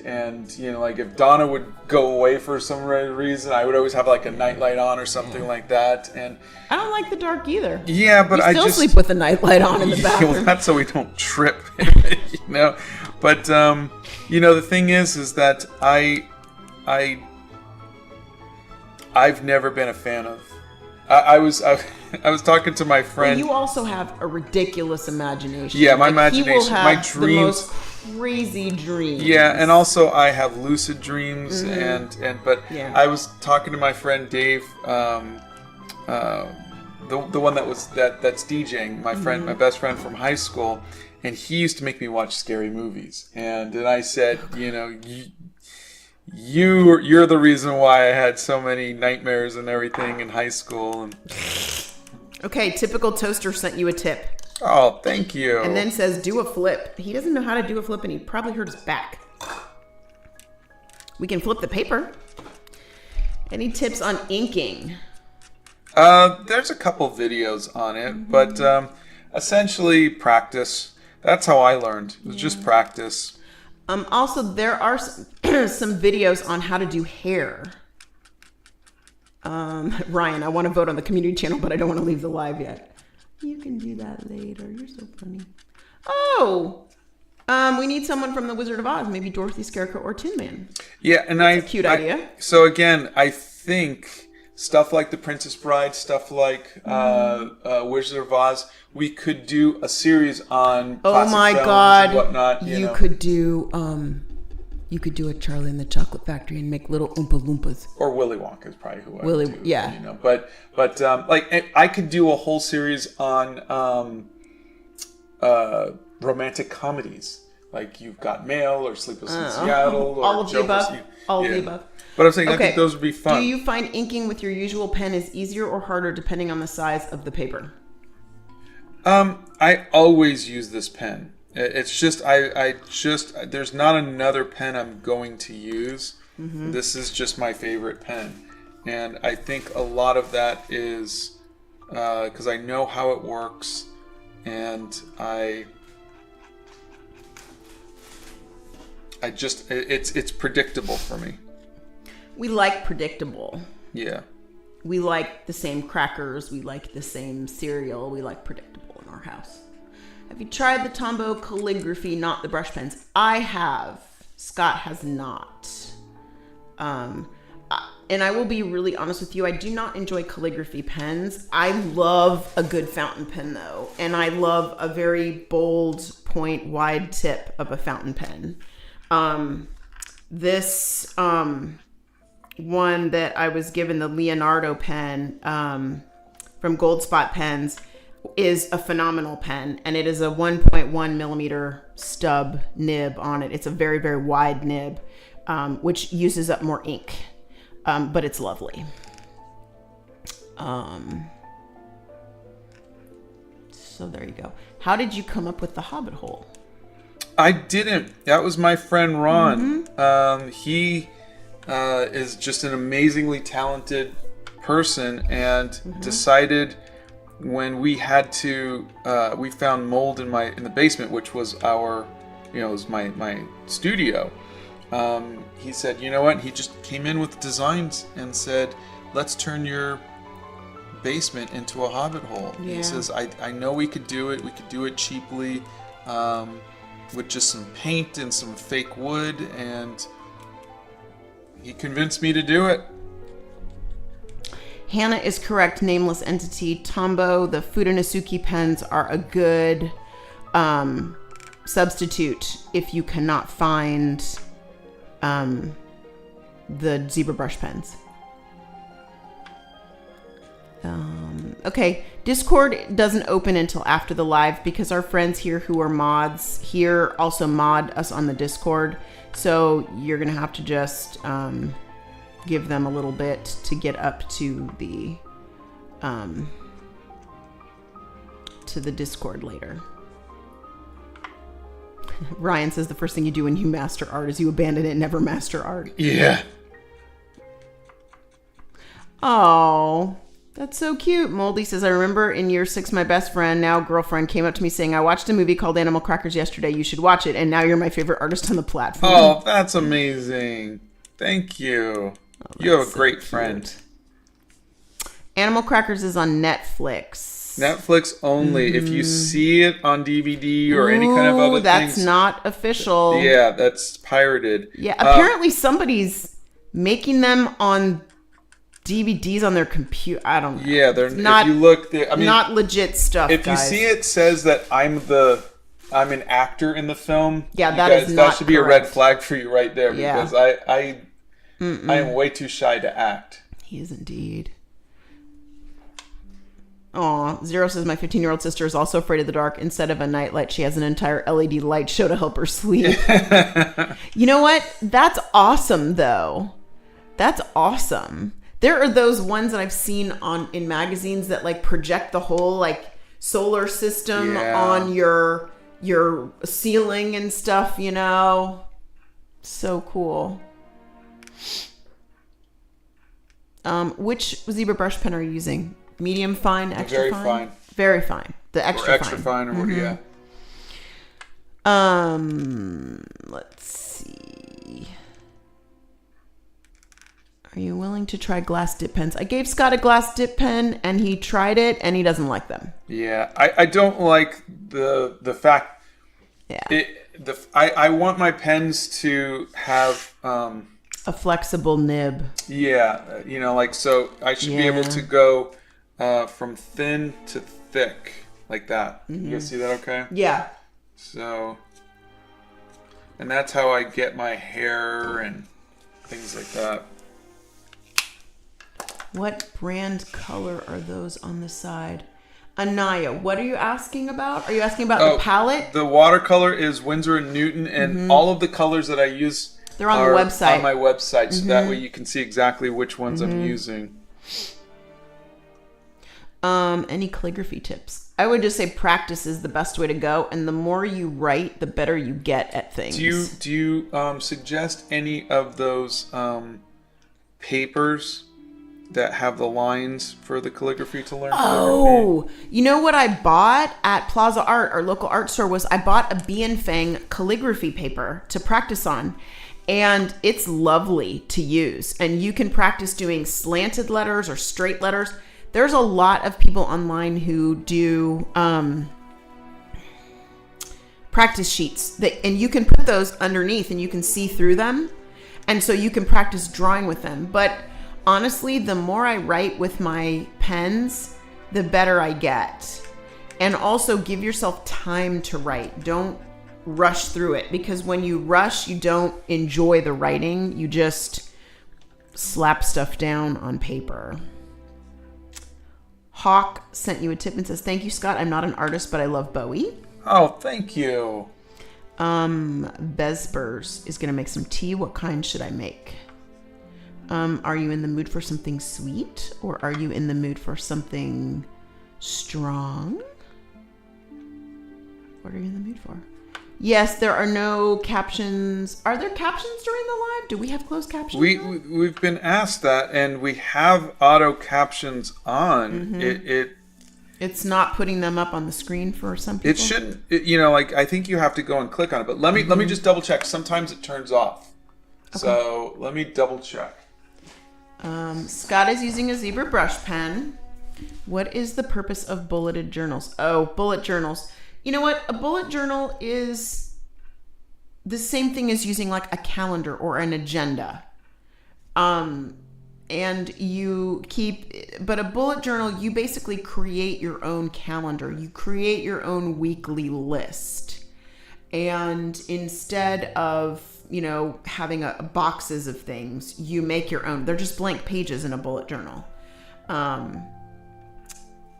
B: like if Donna would go away for some reason, I would always have like a nightlight on or something like that. And
A: I don't like the dark either.
B: Yeah, but
A: I still sleep with the nightlight on in the bathroom.
B: Well, that's so we don't trip, But the thing is that I've never been a fan of. I was talking to my friend.
A: Well, you also have a ridiculous imagination.
B: Yeah, my imagination,
A: he will have
B: my dreams,
A: the most crazy dreams.
B: Yeah, and also I have lucid dreams, but I was talking to my friend Dave, the one that's DJing, my friend, my best friend from high school, and he used to make me watch scary movies, and then I said, You're the reason why I had so many nightmares and everything in high school.
A: Okay, Typical Toaster sent you a tip.
B: Oh, thank you.
A: And then says, do a flip. He doesn't know how to do a flip, and he probably hurt his back. We can flip the paper. Any tips on inking?
B: There's a couple videos on it, but essentially practice. That's how I learned. It was just practice.
A: Also, there are some videos on how to do hair. Ryan, I want to vote on the community channel, but I don't want to leave the live yet. You can do that later. You're so funny. Oh, we need someone from The Wizard of Oz, maybe Dorothy, Scarecrow, or Tin Man.
B: Yeah, and
A: That's a cute idea.
B: So again, I think stuff like The Princess Bride, stuff like Wizard of Oz, we could do a series on plastic films and whatnot.
A: You could do a Charlie and the Chocolate Factory and make little Oompa Loompas.
B: Or Willy Wonka is probably who I would do.
A: Yeah.
B: You know, but like I could do a whole series on romantic comedies. Like You've Got Mail or Sleepless in Seattle. Or
A: all of the above. All of the above.
B: But I'm saying I think those would be fun.
A: Do you find inking with your usual pen is easier or harder depending on the size of the paper?
B: I always use this pen. It's just there's not another pen I'm going to use. This is just my favorite pen, and I think a lot of that is because I know how it works, and it's predictable for me.
A: We like predictable.
B: Yeah.
A: We like the same crackers. We like the same cereal. We like predictable in our house. Have you tried the Tombow calligraphy, not the brush pens? I have. Scott has not. And I will be really honest with you. I do not enjoy calligraphy pens. I love a good fountain pen, though. And I love a very bold, point, wide tip of a fountain pen. This one that I was given, the Leonardo pen from Gold Spot Pens, is a phenomenal pen, and it is a 1.1 millimeter stub nib on it. It's a very, very wide nib, which uses up more ink, but it's lovely. So there you go. How did you come up with the Hobbit hole?
B: I didn't. That was my friend Ron. He is just an amazingly talented person, and decided when we had to, we found mold in the basement, which was was my studio. He said, you know what? He just came in with designs and said, let's turn your basement into a Hobbit hole. Yeah. He says, I know we could do it. We could do it cheaply, with just some paint and some fake wood, and he convinced me to do it.
A: Hannah is correct. Nameless entity. Tombow, the Fudenosuke pens are a good substitute if you cannot find the zebra brush pens. Okay, Discord doesn't open until after the live because our friends here who are mods here also mod us on the Discord. So you're going to have to just give them a little bit to get up to the Discord later. Ryan says the first thing you do when you master art is you abandon it and never master art.
B: Yeah.
A: Oh, that's so cute. Moldy says, I remember in year 6, my best friend, now girlfriend, came up to me saying, I watched a movie called Animal Crackers yesterday. You should watch it. And now you're my favorite artist on the platform.
B: Oh, that's amazing. Thank you. Oh, you have a great friend.
A: Animal Crackers is on Netflix.
B: Netflix only. If you see it on DVD or any kind of other
A: that's not official.
B: Yeah, that's pirated.
A: Yeah, apparently somebody's making them on DVDs on their computer. I don't know.
B: Yeah, they're not. If you look,
A: not legit stuff.
B: If
A: guys.
B: You see it says that I'm an actor in the film.
A: Yeah, that
B: should be a red flag for you right there because I am way too shy to act.
A: He is indeed. Aw, Zero says my 15-year-old sister is also afraid of the dark. Instead of a nightlight, she has an entire LED light show to help her sleep. You know what? That's awesome, though. That's awesome. There are those ones that I've seen in magazines that like project the whole like solar system on your ceiling and stuff, you know. So cool. Which zebra brush pen are you using? Medium fine, extra
B: very
A: fine?
B: fine.
A: Very fine. The extra
B: Or extra fine, or what? Yeah.
A: Let's see. Are you willing to try glass dip pens? I gave Scott a glass dip pen, and he tried it, and he doesn't like them.
B: Yeah, I don't like the fact.
A: Yeah.
B: I want my pens to have
A: A flexible nib.
B: Yeah, like, so I should be able to go from thin to thick like that. You guys see that okay?
A: Yeah.
B: So, and that's how I get my hair and things like that.
A: What brand color are those on the side? Anaya, what are you asking about? Are you asking about the palette?
B: The watercolor is Winsor & Newton, and all of the colors that I use
A: they're on the website.
B: On my website, so that way you can see exactly which ones I'm using.
A: Any calligraphy tips? I would just say practice is the best way to go, and the more you write, the better you get at things.
B: Do you suggest any of those papers that have the lines for the calligraphy to learn?
A: Oh, you know what I bought at Plaza Art, our local art store, was I bought a Bee and Fang calligraphy paper to practice on. And it's lovely to use. And you can practice doing slanted letters or straight letters. There's a lot of people online who do practice sheets. And you can put those underneath and you can see through them. And so you can practice drawing with them. But honestly, the more I write with my pens, the better I get. And also give yourself time to write. Don't rush through it, because when you rush, you don't enjoy the writing. You just slap stuff down on paper. Hawk sent you a tip and says, "Thank you, Scott. I'm not an artist, but I love Bowie."
B: Oh, thank you.
A: Vespers is going to make some tea. What kind should I make? Are you in the mood for something sweet, or are you in the mood for something strong? What are you in the mood for? Yes, there are no captions. Are there captions during the live? Do we have closed captions?
B: We've been asked that, and we have auto captions on. It's
A: not putting them up on the screen for some people.
B: It shouldn't. Like, I think you have to go and click on it. But let me just double check. Sometimes it turns off. Okay. So let me double check.
A: Scott is using a zebra brush pen. What is the purpose of bulleted journals? Oh, bullet journals. You know what? A bullet journal is the same thing as using like a calendar or an agenda. And but a bullet journal, you basically create your own calendar. You create your own weekly list. And instead of, having boxes of things, you make your own. They're just blank pages in a bullet journal.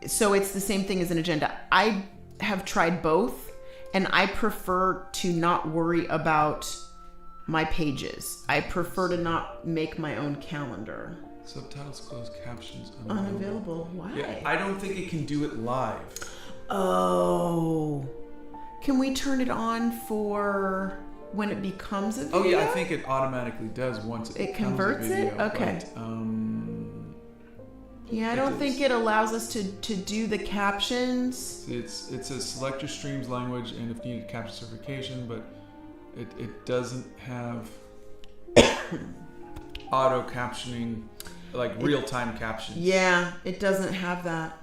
A: So it's the same thing as an agenda. I have tried both, and I prefer to not worry about my pages. I prefer to not make my own calendar.
B: Subtitles, closed captions,
A: unavailable. Why?
B: Yeah, I don't think it can do it live.
A: Oh. Can we turn it on for when it becomes a video?
B: Oh yeah, I think it automatically does once it
A: converts
B: a video,
A: it? Okay. Yeah, I don't think it allows us to do the captions.
B: It says select your stream's language and if needed caption certification, but it doesn't have auto captioning, like real-time captions.
A: Yeah, it doesn't have that.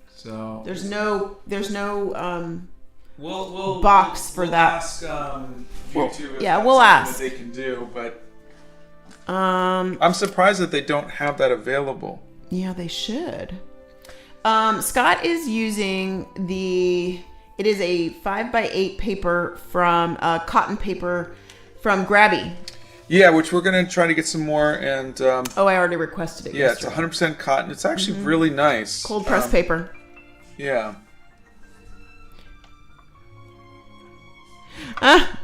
B: So
A: there's no
B: we'll
A: box for that.
B: Ask YouTube
A: we'll ask
B: what they can do, but I'm surprised that they don't have that available.
A: Yeah, they should. Scott is using it is a 5x8 paper from cotton paper from Grabby.
B: Yeah, which we're going to try to get some more. And
A: I already requested it.
B: Yeah, yesterday. It's 100% cotton. It's actually really nice.
A: Cold press paper.
B: Yeah.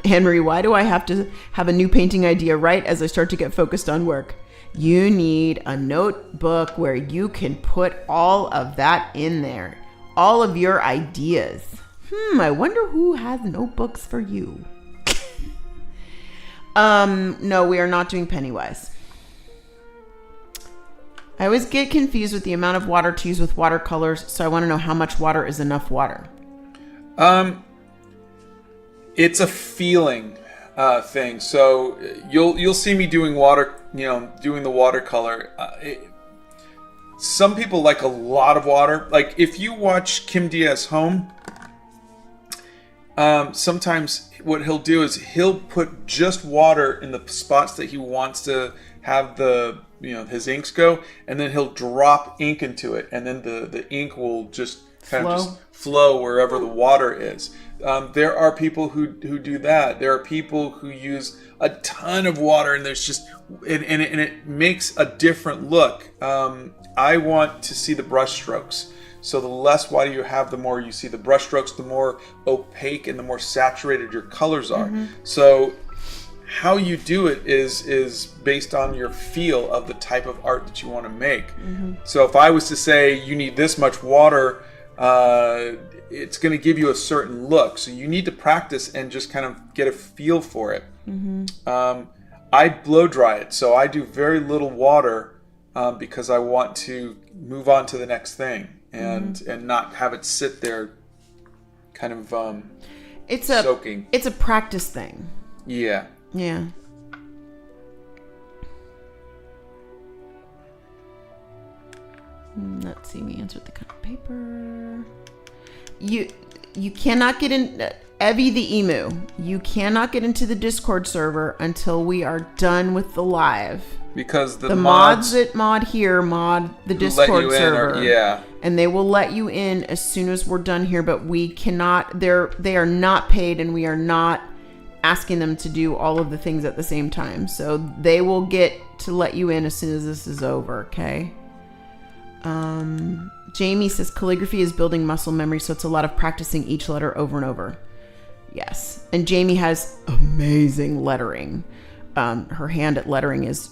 A: Henry, why do I have to have a new painting idea right as I start to get focused on work? You need a notebook where you can put all of that in there. All of your ideas. I wonder who has notebooks for you. No, we are not doing Pennywise. I always get confused with the amount of water to use with watercolors, so I want to know how much water is enough water.
B: It's a feeling thing. So you'll see me doing doing the watercolor. Some people like a lot of water. Like if you watch Kim Diaz Home, sometimes what he'll do is he'll put just water in the spots that he wants to have his inks go, and then he'll drop ink into it, and then the ink will just kind of just flow wherever the water is. There are people who do that. There are people who use a ton of water, and there's just and it makes a different look. I want to see the brush strokes. So the less water you have, the more you see the brush strokes, the more opaque and the more saturated your colors are. Mm-hmm. So how you do it is based on your feel of the type of art that you want to make. Mm-hmm. So if I was to say you need this much water, it's going to give you a certain look. So you need to practice and just kind of get a feel for it. Mm-hmm. I blow dry it, so I do very little water because I want to move on to the next thing and not have it sit there kind of soaking.
A: It's a practice thing.
B: Yeah.
A: Yeah. Let's see. We answered the kind of paper. You cannot get in. Evie the Emu. You cannot get into the Discord server until we are done with the live.
B: Because the
A: mods that mod here mod the Discord server.
B: Yeah.
A: And they will let you in as soon as we're done here, but we cannot. They are not paid, and we are not asking them to do all of the things at the same time. So they will get to let you in as soon as this is over, okay? Jamie says calligraphy is building muscle memory, so it's a lot of practicing each letter over and over. Yes. And Jamie has amazing lettering. Her hand at lettering is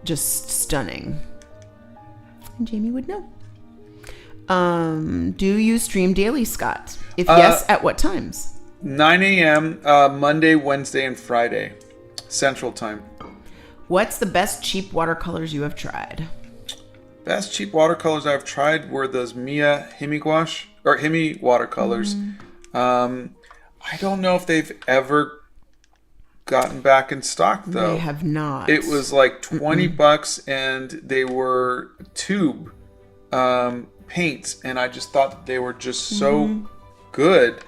A: just stunning. And Jamie would know. Do you stream daily, Scott? If yes, at what times?
B: 9 a.m. Monday, Wednesday, and Friday, Central Time.
A: What's the best cheap watercolors you have tried?
B: Best cheap watercolors I've tried were those Mia Himi gouache or Himi watercolors. I don't know if they've ever gotten back in stock though.
A: They have not.
B: It was like $20 and they were tube paints, and I just thought that they were just so good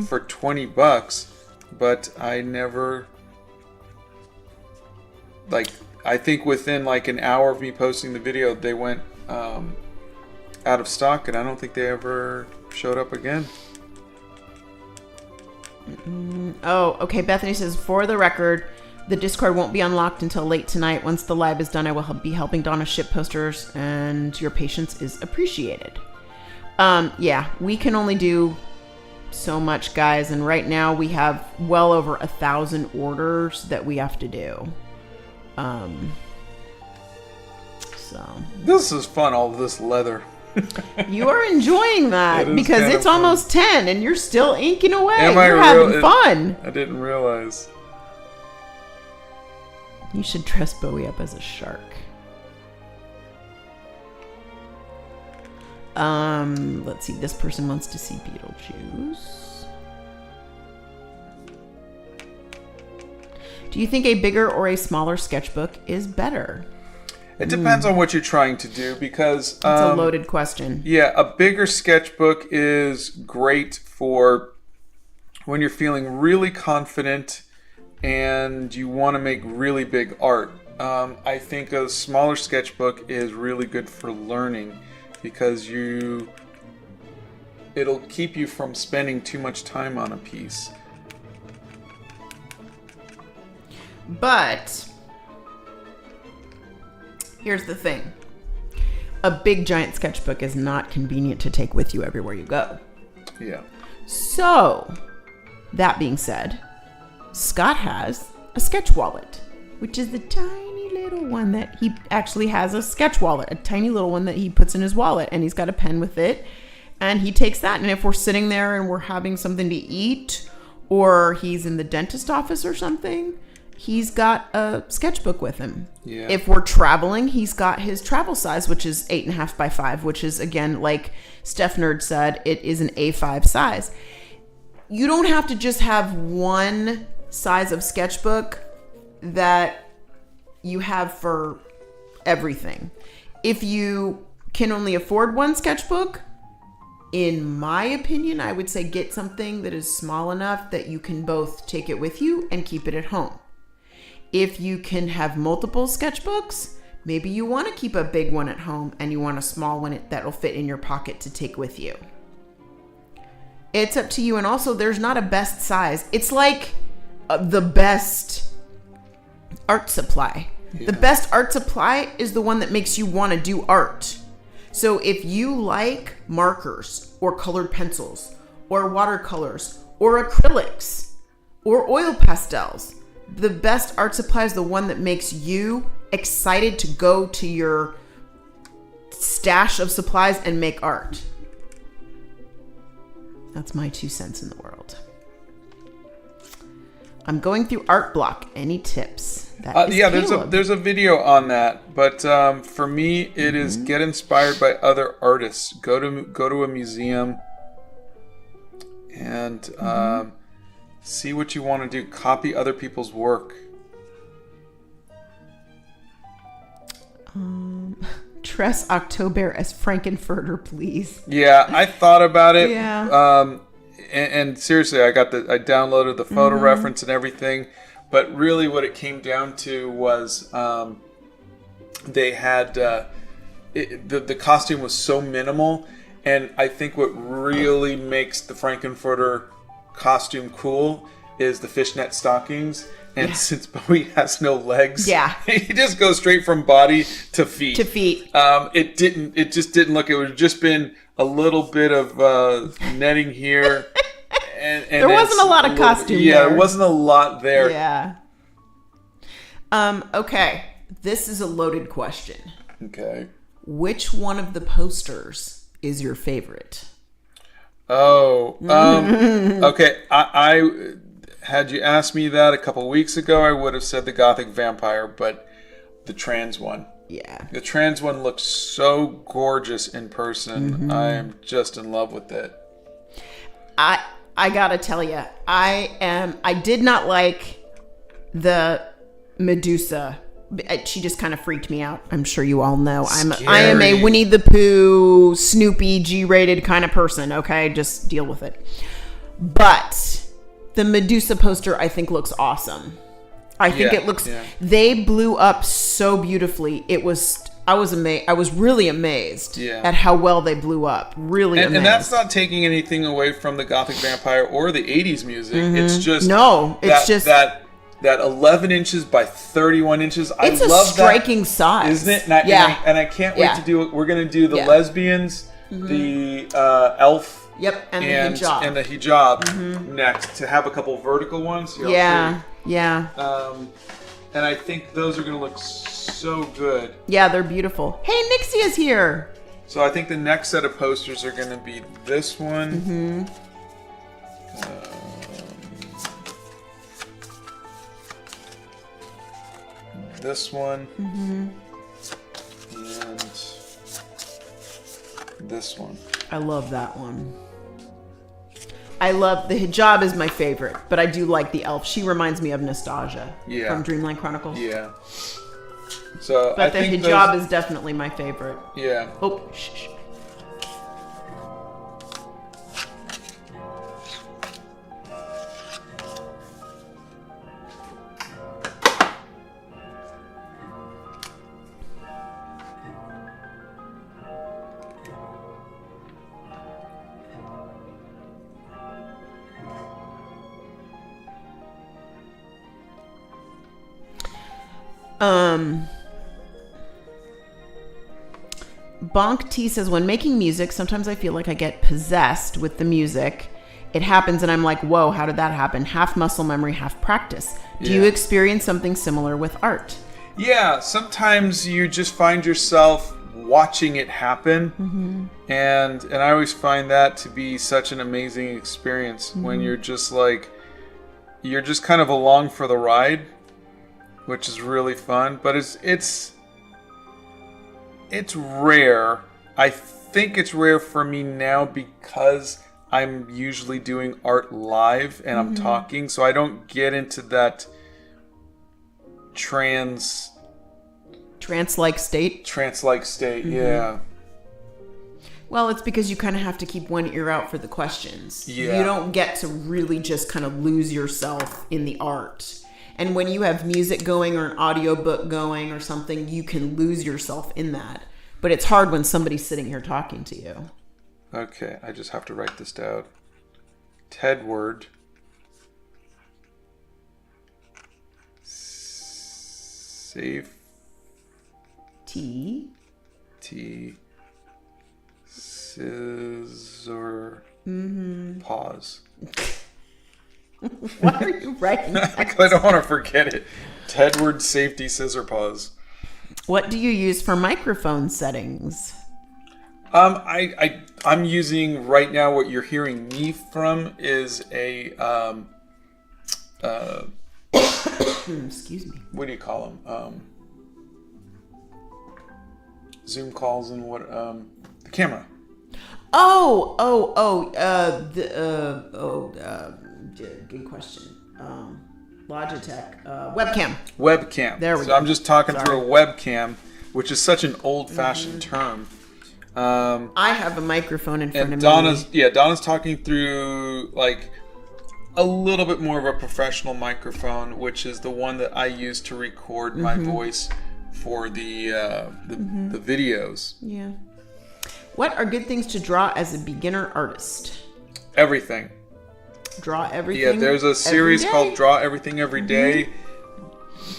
B: for $20, but I never I think within like an hour of me posting the video, they went out of stock, and I don't think they ever showed up again.
A: Oh, okay. Bethany says, for the record, the Discord won't be unlocked until late tonight. Once the live is done, I will be helping Donna ship posters, and your patience is appreciated. Yeah, we can only do so much, guys, and right now we have well over 1,000 orders that we have to do. So
B: this is fun, all this leather.
A: You are enjoying that because it's almost 10 and you're still inking away.
B: You're
A: having fun.
B: I didn't realize.
A: You should dress Bowie up as a shark. Let's see. This person wants to see Beetlejuice. Do you think a bigger or a smaller sketchbook is better?
B: It depends on what you're trying to do, because...
A: That's a loaded question.
B: Yeah, a bigger sketchbook is great for when you're feeling really confident and you want to make really big art. I think a smaller sketchbook is really good for learning, because it'll keep you from spending too much time on a piece.
A: But here's the thing. A big giant sketchbook is not convenient to take with you everywhere you go.
B: Yeah.
A: So, that being said, Scott has a sketch wallet, which is the tiny little one that he actually has a sketch wallet, a tiny little one that he puts in his wallet, and he's got a pen with it, and he takes that, and if we're sitting there and we're having something to eat, or he's in the dentist office or something, he's got a sketchbook with him.
B: Yeah.
A: If we're traveling, he's got his travel size, which is 8.5 by 5, which is, again, like Steph Nerd said, it is an A5 size. You don't have to just have one size of sketchbook that you have for everything. If you can only afford one sketchbook, in my opinion, I would say get something that is small enough that you can both take it with you and keep it at home. If you can have multiple sketchbooks, maybe you want to keep a big one at home and you want a small one that'll fit in your pocket to take with you. It's up to you. And also, there's not a best size. It's like the best art supply. Yeah. The best art supply is the one that makes you want to do art. So if you like markers or colored pencils or watercolors or acrylics or oil pastels, the best art supply is the one that makes you excited to go to your stash of supplies and make art. That's my 2 cents in the world. I'm going through Art Block. Any tips?
B: Yeah, there's a video on that, but for me, it is get inspired by other artists. Go to a museum and see what you want to do. Copy other people's work.
A: Dress OctoBEAR as Frankenfurter, please.
B: Yeah, I thought about it.
A: Yeah.
B: And seriously, I downloaded the photo reference and everything. But really what it came down to was they had... the costume was so minimal. And I think what really makes the Frankenfurter costume cool is the fishnet stockings. And since Bowie has no legs, he just goes straight from body to feet. It just didn't look. It would have just been a little bit of netting here. And
A: there wasn't a lot of costume there.
B: Yeah, there wasn't a lot there.
A: Yeah. Okay. This is a loaded question.
B: Okay.
A: Which one of the posters is your favorite?
B: Oh. Okay. I had you asked me that a couple weeks ago, I would have said the Gothic Vampire, but the trans one.
A: Yeah. The
B: trans one looks so gorgeous in person. I am just in love with it.
A: I gotta tell you, I did not like the Medusa. She just kind of freaked me out. I'm sure you all know. I am a Winnie the Pooh, Snoopy, G-rated kind of person. Okay, just deal with it. But the Medusa poster, I think, looks awesome. I think it looks. Yeah. They blew up so beautifully. I was amazed. I was really amazed at how well they blew up. Really amazed. And
B: that's not taking anything away from the Gothic Vampire or the 80s music. It's just that 11 inches by 31 inches.
A: It's a striking size,
B: isn't it? And I can't wait to do it. We're gonna do the lesbians, the elf.
A: Yep, and the hijab.
B: And the hijab next, to have a couple vertical ones.
A: Yeah.
B: And I think those are going to look so good.
A: Yeah, they're beautiful. Hey, Nixie is here.
B: So I think the next set of posters are going to be this one. This one. And this one.
A: I love that one. The hijab is my favorite, but I do like the elf. She reminds me of Nastasia from Dreamland Chronicles.
B: Yeah.
A: But the hijab is definitely my favorite.
B: Yeah.
A: Oh, shh. Bonk T says, when making music, sometimes I feel like I get possessed with the music. It happens and I'm like, whoa, how did that happen? Half muscle memory, half practice. Do you experience something similar with art?
B: Yeah, sometimes you just find yourself watching it happen. And I always find that to be such an amazing experience when you're just kind of along for the ride. which is really fun. But it's rare. I think it's rare for me now because I'm usually doing art live and I'm talking, so I don't get into that
A: trance-like state.
B: Yeah.
A: Well, it's because you kind of have to keep one ear out for the questions.
B: Yeah.
A: You don't get to really just kind of lose yourself in the art. And when you have music going or an audiobook going or something, you can lose yourself in that. But it's hard when somebody's sitting here talking to you.
B: Okay, I just have to write this down. Tedward. Safe.
A: T.
B: Scissor. Pause.
A: Why are you writing that?
B: I don't want to forget it. Tedward Safety Scissor Pause.
A: What do you use for microphone settings?
B: I'm using right now what you're hearing me from is a
A: excuse me.
B: what do you call them? Zoom calls and what the camera.
A: Good question. Logitech
B: Webcam.
A: There we
B: so
A: go.
B: I'm just talking through a webcam, which is such an old-fashioned term.
A: I have a microphone in front of
B: me. Donna's talking through like a little bit more of a professional microphone, which is the one that I use to record my voice for the videos.
A: Yeah. What are good things to draw as a beginner artist?
B: Everything.
A: Draw everything.
B: Yeah, there's a series called Draw Everything Every Day.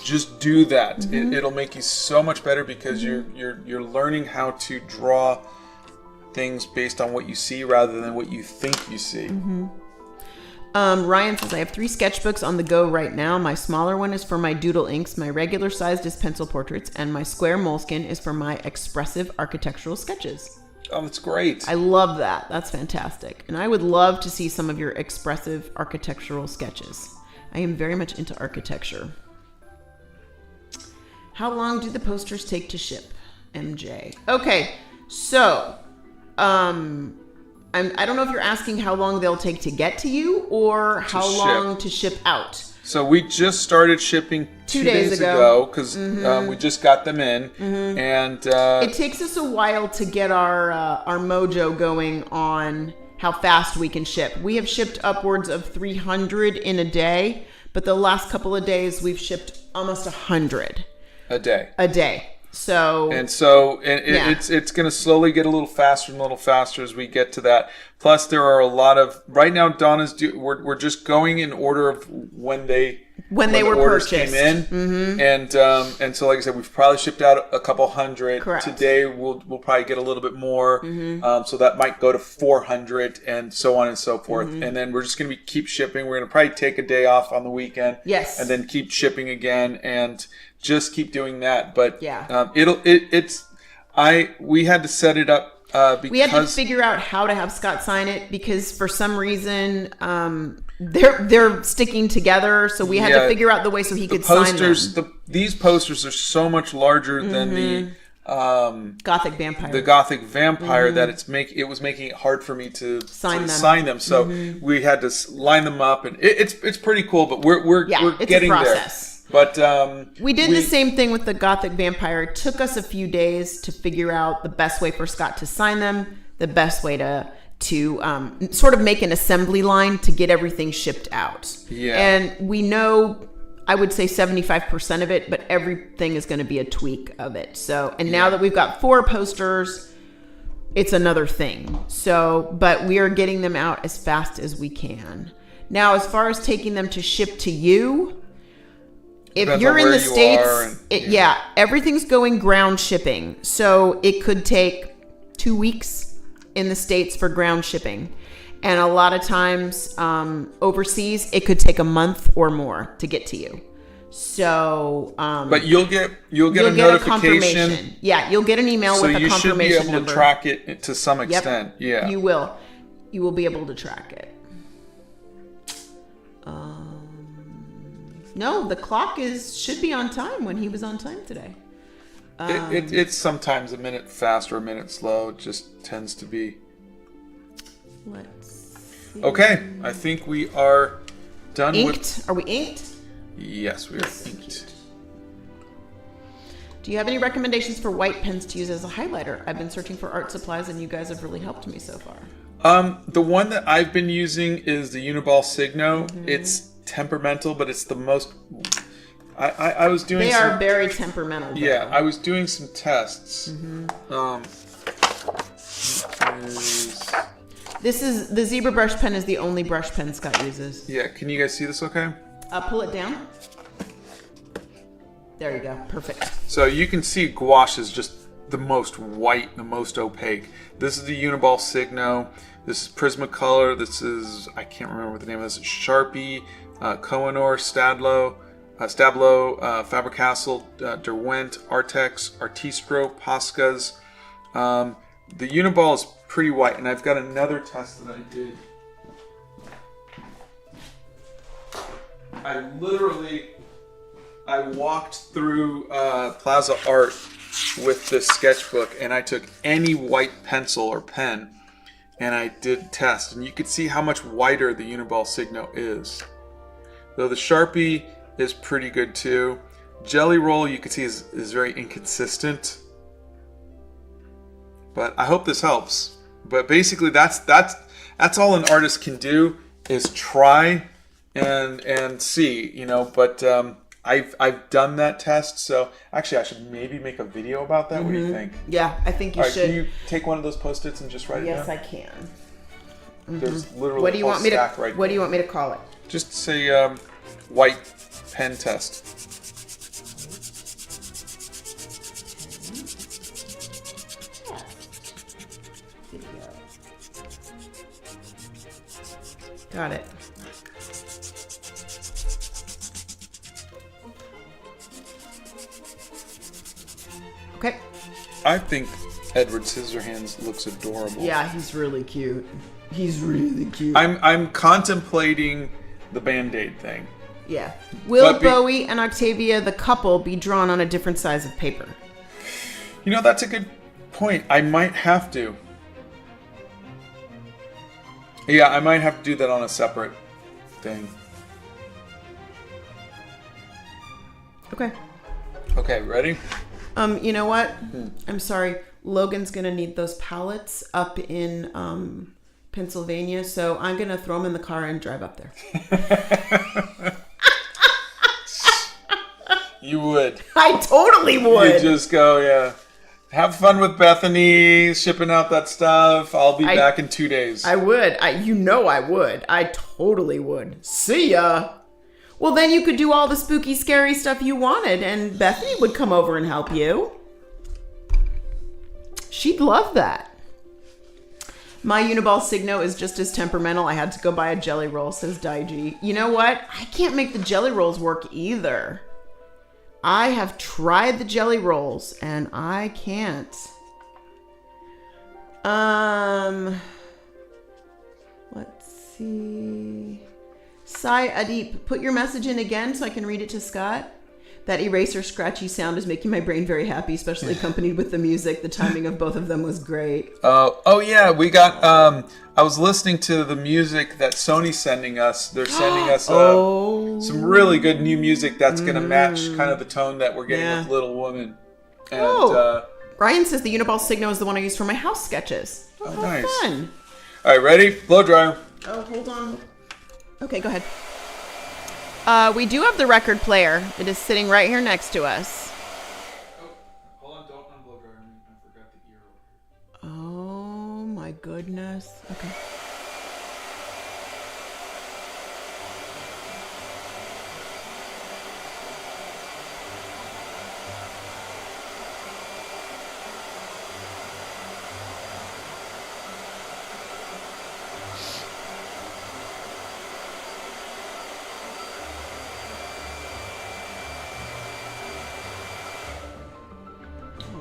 B: Just do that. It'll make you so much better because you're learning how to draw things based on what you see rather than what you think you see.
A: Ryan says, I have 3 sketchbooks on the go right now. My smaller one is for my doodle inks, my regular sized is pencil portraits, and my square moleskin is for my expressive architectural sketches.
B: Oh, that's great.
A: I love that. That's fantastic. And I would love to see some of your expressive architectural sketches. I am very much into architecture. How long do the posters take to ship? MJ. Okay, so I don't know if you're asking how long they'll take to get to you or how long to ship out.
B: So we just started shipping 2 days ago because we just got them in, and
A: it takes us a while to get our mojo going on how fast we can ship. We have shipped upwards of 300 in a day, but the last couple of days we've shipped almost 100
B: a day. It's going to slowly get a little faster and a little faster as we get to that. Plus, there are a lot of right now. We're just going in order of when the orders
A: purchased.
B: Came in, and so like I said, we've probably shipped out a couple hundred.
A: Correct.
B: Today we'll probably get a little bit more, so that might go to 400 and so on and so forth. And then we're just going to keep shipping. We're going to probably take a day off on the weekend,
A: yes,
B: and then keep shipping again and just keep doing that. But
A: yeah,
B: we had to set it up. Because
A: we had to figure out how to have Scott sign it because for some reason they're sticking together, so we had to figure out the way so he could sign them.
B: These posters are so much larger than the
A: Gothic Vampire.
B: The Gothic Vampire that it was making it hard for me to sign them. So we had to line them up, and it's pretty cool. But we're getting there. But
A: we did the same thing with the Gothic Vampire. It took us a few days to figure out the best way for Scott to sign them, the best way to sort of make an assembly line to get everything shipped out.
B: Yeah.
A: And we know, I would say 75% of it, but everything is going to be a tweak of it. So, and now that we've got 4 posters, it's another thing. So, but we are getting them out as fast as we can. Now, as far as taking them to ship to you, if you're in the States, everything's going ground shipping. So it could take 2 weeks in the States for ground shipping. And a lot of times overseas, it could take a month or more to get to you. So,
B: but you'll get a notification.
A: You'll get an email with a confirmation number. So you should be able
B: to track it to some extent.
A: Yep. Yeah, you will. You will be able to track it. No, the clock should be on time when he was on time today.
B: It's sometimes a minute fast or a minute slow. It just tends to be.
A: Let's see.
B: Okay, I think we are done
A: Inked? Are we inked?
B: Yes, we are inked.
A: Do you have any recommendations for white pens to use as a highlighter? I've been searching for art supplies and you guys have really helped me so far.
B: The one that I've been using is the Uniball Signo. It's temperamental, but it's the most... I was doing
A: They are very temperamental. Though.
B: Yeah, I was doing some tests.
A: This is the zebra brush pen is the only brush pen Scott uses.
B: Yeah, can you guys see this okay?
A: Pull it down. There you go. Perfect.
B: So you can see gouache is just the most white, the most opaque. This is the Uniball Signo. This is Prismacolor. This is, I can't remember what the name of this is. Sharpie, Kohinoor, Stablo, Faber-Castell, Derwent, Artex, Artistro, Poscas. The Uniball is pretty white, and I've got another test that I did. I walked through Plaza Art with this sketchbook, and I took any white pencil or pen, and I did test, and you could see how much whiter the Uniball Signo is. Though the Sharpie is pretty good too. Jelly Roll, you can see, is very inconsistent. But I hope this helps. But basically, that's all an artist can do is try and see, you know. But I've done that test, so actually I should maybe make a video about that. What do you think?
A: Yeah, I think you should.
B: Can you take one of those Post-its and just write it down?
A: Yes, I can.
B: There's literally
A: What do you
B: a
A: want me to?
B: stack right
A: What do you want me to call it?
B: Just say white pen test.
A: Got it. Okay.
B: I think Edward Scissorhands looks adorable.
A: Yeah, he's really cute. He's really cute.
B: I'm contemplating the Band-Aid thing.
A: Yeah. Will Bowie and Octavia, the couple, be drawn on a different size of paper?
B: You know, that's a good point. I might have to. Yeah, I might have to do that on a separate thing.
A: Okay.
B: Okay, ready?
A: You know what? I'm sorry. Logan's gonna need those pallets up in Pennsylvania, so I'm gonna throw them in the car and drive up there.
B: You would.
A: I totally would.
B: You just go, yeah. Have fun with Bethany, shipping out that stuff. I'll be back in 2 days.
A: I would. You know I would. I totally would. See ya. Well, then you could do all the spooky, scary stuff you wanted, and Bethany would come over and help you. She'd love that. My Uniball Signo is just as temperamental. I had to go buy a jelly roll, says Daiji. You know what? I can't make the jelly rolls work either. I have tried the jelly rolls, and I can't. Let's see. Sai Adip, put your message in again so I can read it to Scott. That eraser scratchy sound is making my brain very happy, especially accompanied with the music. The timing of both of them was great.
B: Oh yeah, we got. I was listening to the music that Sony's sending us. They're sending us some really good new music that's going to match kind of the tone that we're getting with Little Woman. And,
A: Ryan says the Uniball Signo is the one I use for my house sketches.
B: Oh, nice.
A: Fun.
B: All right, ready? Blow dryer.
A: Oh, hold on. Okay, go ahead. We do have the record player. It is sitting right here next to us.
B: Oh, hold on, don't unblow dryer. I forgot the ear over here.
A: Oh my goodness. Okay.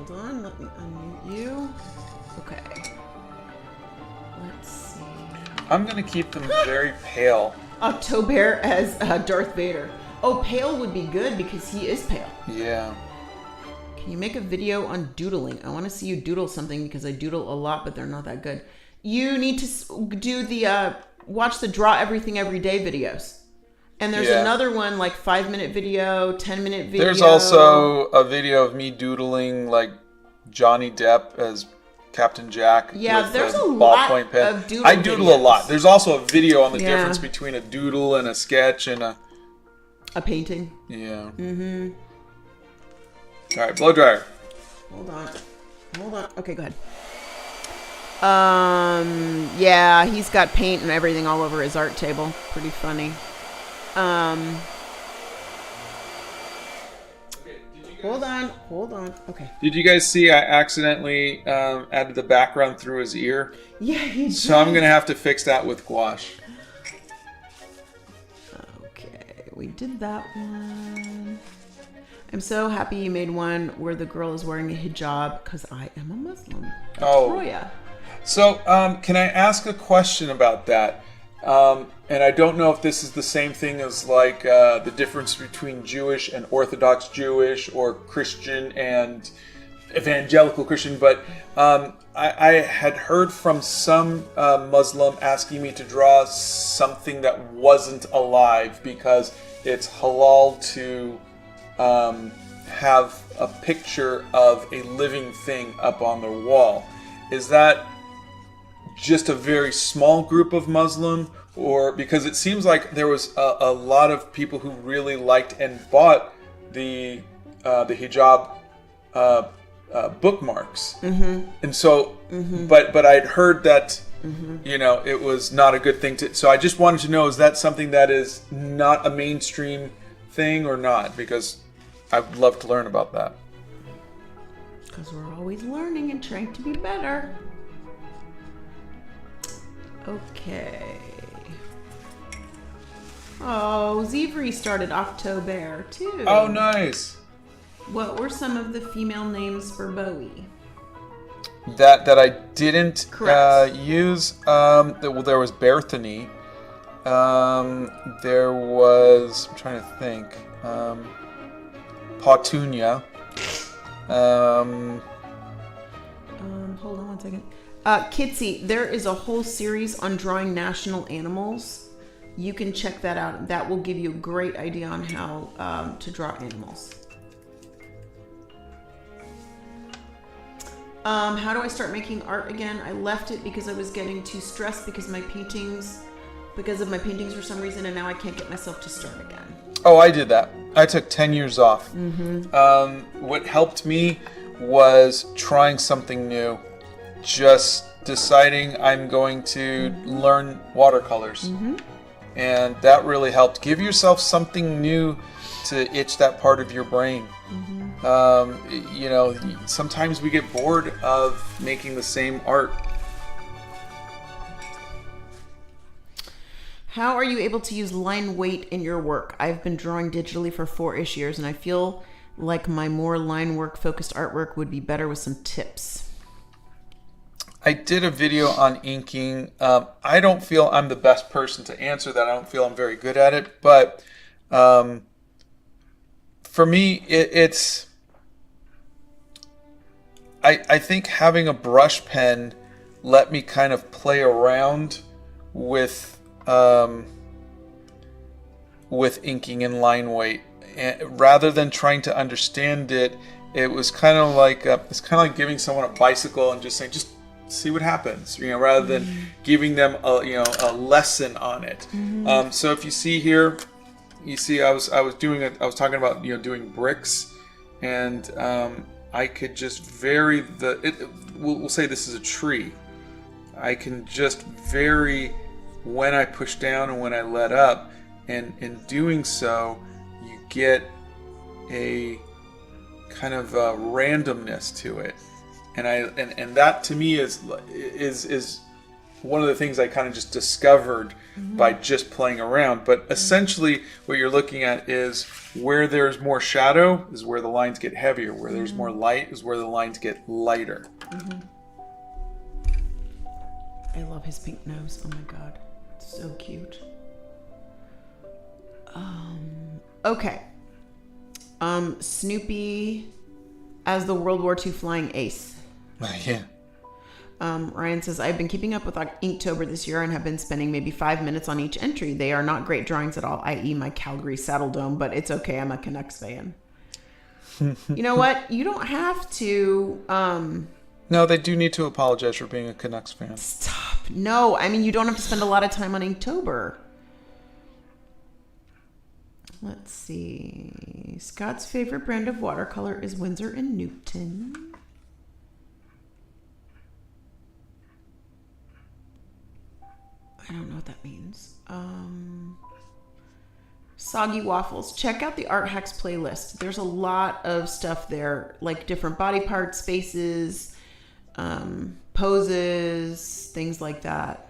A: Hold on, let me unmute you. Okay. Let's see.
B: I'm going to keep them very pale.
A: OctoBEAR as Darth Vader. Oh, pale would be good because he is pale.
B: Yeah.
A: Can you make a video on doodling? I want to see you doodle something because I doodle a lot, but they're not that good. You need to do the watch the draw everything every day videos. And there's another one like 5-minute video, 10-minute video.
B: There's also a video of me doodling like Johnny Depp as Captain Jack.
A: Yeah,
B: with
A: there's a
B: ballpoint
A: lot
B: pen.
A: of doodle
B: I doodle
A: videos.
B: a lot. There's also a video on the difference between a doodle and a sketch and a
A: painting.
B: Yeah. Mm-hmm. All right, blow dryer.
A: Hold on. Okay, go ahead. Yeah, he's got paint and everything all over his art table. Pretty funny. Hold on. Okay.
B: Did you guys see I accidentally added the background through his ear?
A: Yeah, you did.
B: So I'm going to have to fix that with gouache.
A: Okay, we did that one. I'm so happy you made one where the girl is wearing a hijab because I am a Muslim. Victoria.
B: So, can I ask a question about that? And I don't know if this is the same thing as like the difference between Jewish and Orthodox Jewish or Christian and evangelical Christian, but I had heard from some Muslim asking me to draw something that wasn't alive because it's halal to have a picture of a living thing up on their wall. Is that just a very small group of Muslim, or because it seems like there was a lot of people who really liked and bought the hijab bookmarks, and so, but I'd heard that you know it was not a good thing to. So I just wanted to know, is that something that is not a mainstream thing or not? Because I'd love to learn about that.
A: Because we're always learning and trying to be better. Okay. Oh, Zevry started OctoBEAR too.
B: Oh, nice.
A: What were some of the female names for Bowie?
B: That I didn't use. Well, there was Berthany. There was, I'm trying to think. Pautunia.
A: Hold on one second. Kitsy, there is a whole series on drawing national animals. You can check that out. That will give you a great idea on how to draw animals. How do I start making art again? I left it because I was getting too stressed because of my paintings for some reason, and now I can't get myself to start again.
B: Oh, I did that. I took 10 years off. What helped me was trying something new. Just deciding I'm going to learn watercolors. And that really helped. Give yourself something new to itch that part of your brain. You know, sometimes we get bored of making the same art.
A: How are you able to use line weight in your work? I've been drawing digitally for 4-ish years, and I feel like my more line work focused artwork would be better with some tips.
B: I did a video on inking. I don't feel I'm the best person to answer that. I don't feel I'm very good at it, but for me, it's I think having a brush pen let me kind of play around with inking and line weight, and rather than trying to understand it. It was kind of like giving someone a bicycle and just saying, just see what happens, you know, rather than giving them a lesson on it. So if you see here, you see I was talking about doing bricks, and I could just vary we'll say this is a tree. I can just vary when I push down and when I let up, and in doing so, you get a kind of randomness to it. And that to me is one of the things I kind of just discovered by just playing around. But essentially, what you're looking at is where there's more shadow is where the lines get heavier. Where there's more light is where the lines get lighter.
A: I love his pink nose. Oh my god, it's so cute. Okay. Snoopy as the World War II flying ace.
B: Yeah.
A: Ryan says, I've been keeping up with Inktober this year and have been spending maybe 5 minutes on each entry. They are not great drawings at all, i.e. my Calgary Saddle Dome, but it's okay. I'm a Canucks fan. You know what? You don't have to...
B: No, they do need to apologize for being a Canucks fan.
A: Stop. No, I mean, you don't have to spend a lot of time on Inktober. Let's see. Scott's favorite brand of watercolor is Winsor & Newton. I don't know what that means. Soggy Waffles. Check out the Art Hacks playlist. There's a lot of stuff there, like different body parts, spaces, poses, things like that.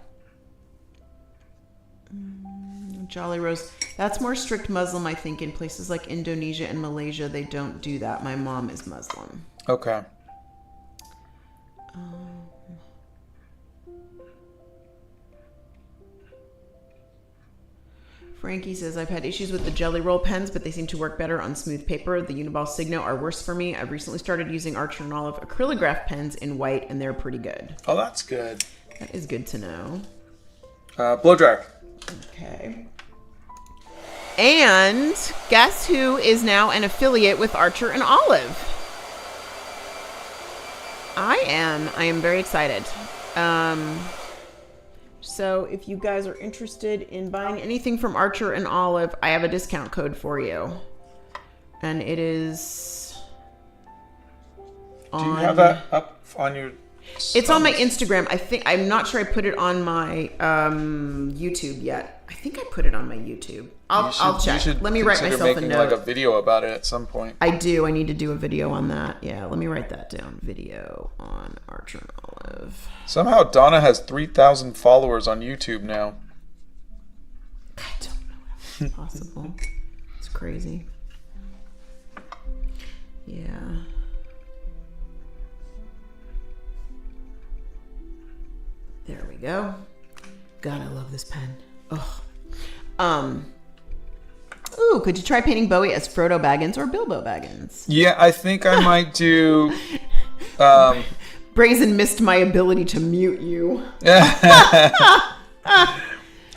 A: Jolly Rose. That's more strict Muslim, I think. In places like Indonesia and Malaysia, they don't do that. My mom is Muslim.
B: Okay.
A: Frankie says, I've had issues with the Jelly Roll pens, but they seem to work better on smooth paper. The Uniball Signo are worse for me. I've recently started using Archer and Olive acrylograph pens in white, and they're pretty good.
B: Oh, that's good.
A: That is good to know.
B: Blow dryer.
A: Okay. And guess who is now an affiliate with Archer and Olive? I am. I am very excited. So if you guys are interested in buying anything from Archer and Olive, I have a discount code for you. And it is
B: Do you have that up on your...
A: It's on my Instagram. I'm not sure I put it on my YouTube yet. I think I put it on my YouTube. I'll check. Let me write myself a note.
B: Like a video about it at some point.
A: I do. I need to do a video on that. Yeah, let me write that down. Video on Archer and Olive.
B: Somehow Donna has 3,000 followers on YouTube now.
A: I don't know how it's possible. It's crazy. Yeah. There we go. God, I love this pen. Oh. Ooh, could you try painting Bowie as Frodo Baggins or Bilbo Baggins?
B: Yeah, I think I might do...
A: Brazen missed my ability to mute you.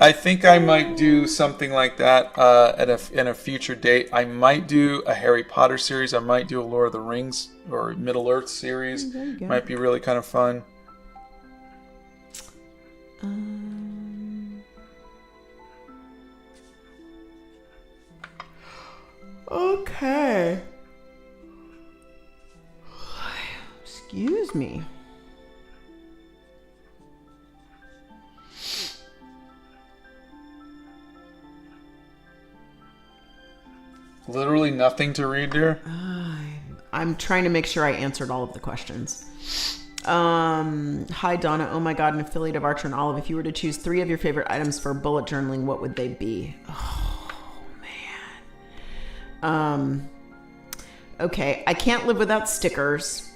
B: I think I might do something like that in a future date. I might do a Harry Potter series. I might do a Lord of the Rings or Middle Earth series. Might be really kind of fun.
A: Okay. Excuse me.
B: Literally nothing to read there.
A: I'm trying to make sure I answered all of the questions. Hi Donna. Oh my God, an affiliate of Archer and Olive. If you were to choose 3 of your favorite items for bullet journaling, what would they be? Oh man. Okay, I can't live without stickers.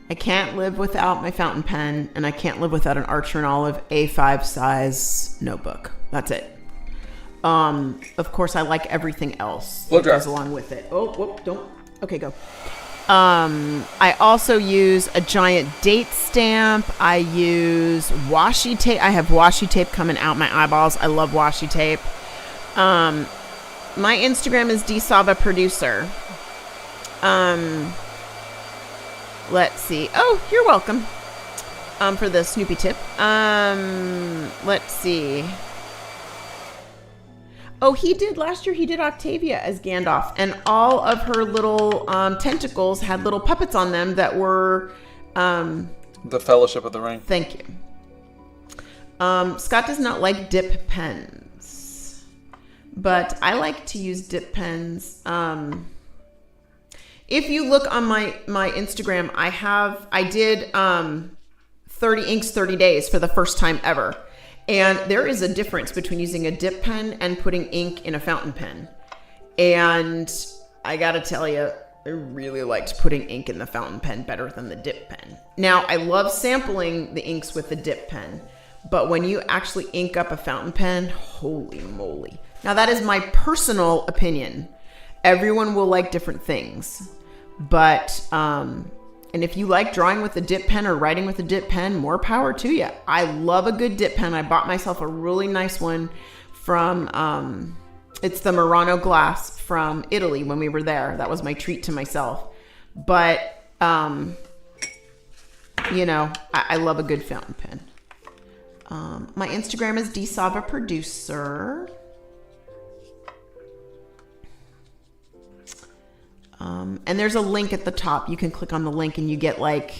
A: I can't live without my fountain pen, and I can't live without an Archer and Olive A5 size notebook. That's it. Of course, I like everything else that goes along with it. Oh, whoop, don't. Okay, go. I also use a giant date stamp. I use washi tape. I have washi tape coming out my eyeballs. I love washi tape. My Instagram is dsavaproducer. Let's see. Oh, you're welcome. For the Snoopy tip. Let's see. Oh, last year he did Octavia as Gandalf, and all of her little tentacles had little puppets on them that were...
B: The Fellowship of the Ring.
A: Thank you. Scott does not like dip pens, but I like to use dip pens. If you look on my Instagram, I did 30 inks, 30 days for the first time ever. And there is a difference between using a dip pen and putting ink in a fountain pen. And I gotta tell you, I really liked putting ink in the fountain pen better than the dip pen. Now, I love sampling the inks with the dip pen, but when you actually ink up a fountain pen, holy moly. Now, that is my personal opinion. everyone will like different things. But, and if you like drawing with a dip pen or writing with a dip pen, more power to you. I love a good dip pen. I bought myself a really nice one from, it's the Murano glass from Italy when we were there. That was my treat to myself. But, you know, I love a good fountain pen. My Instagram is dsavaproducer. And there's a link at the top. You can click on the link and you get like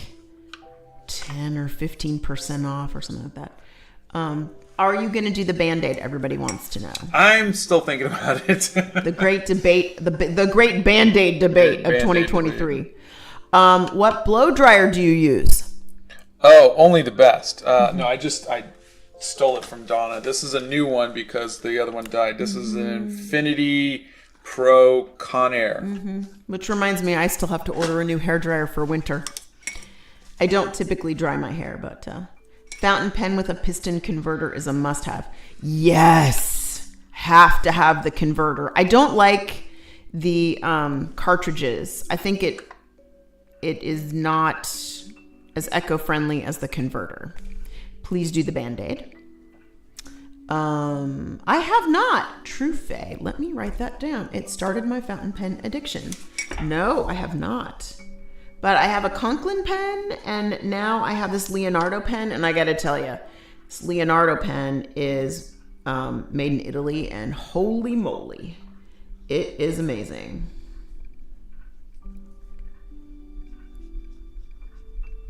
A: 10 or 15% off or something like that. Are you going to do the Band-Aid? Everybody wants to know.
B: I'm still thinking about it.
A: The great debate, the great Band-Aid debate of 2023. What blow dryer do you use?
B: Oh, only the best. No, I stole it from Donna. This is a new one because the other one died. This is an Infinity Pro Conair.
A: Which reminds me, I still have to order a new hairdryer for winter. I don't typically dry my hair, but fountain pen with a piston converter is a must-have. Yes, have to have the converter. I don't like the cartridges. I think it is not as eco-friendly as the converter. Please do the Band-Aid. I have not. True Faye. Let me write that down. It started my fountain pen addiction. No, I have not. But I have a Conklin pen, and now I have this Leonardo pen, and I got to tell you, this Leonardo pen is made in Italy, and holy moly, it is amazing.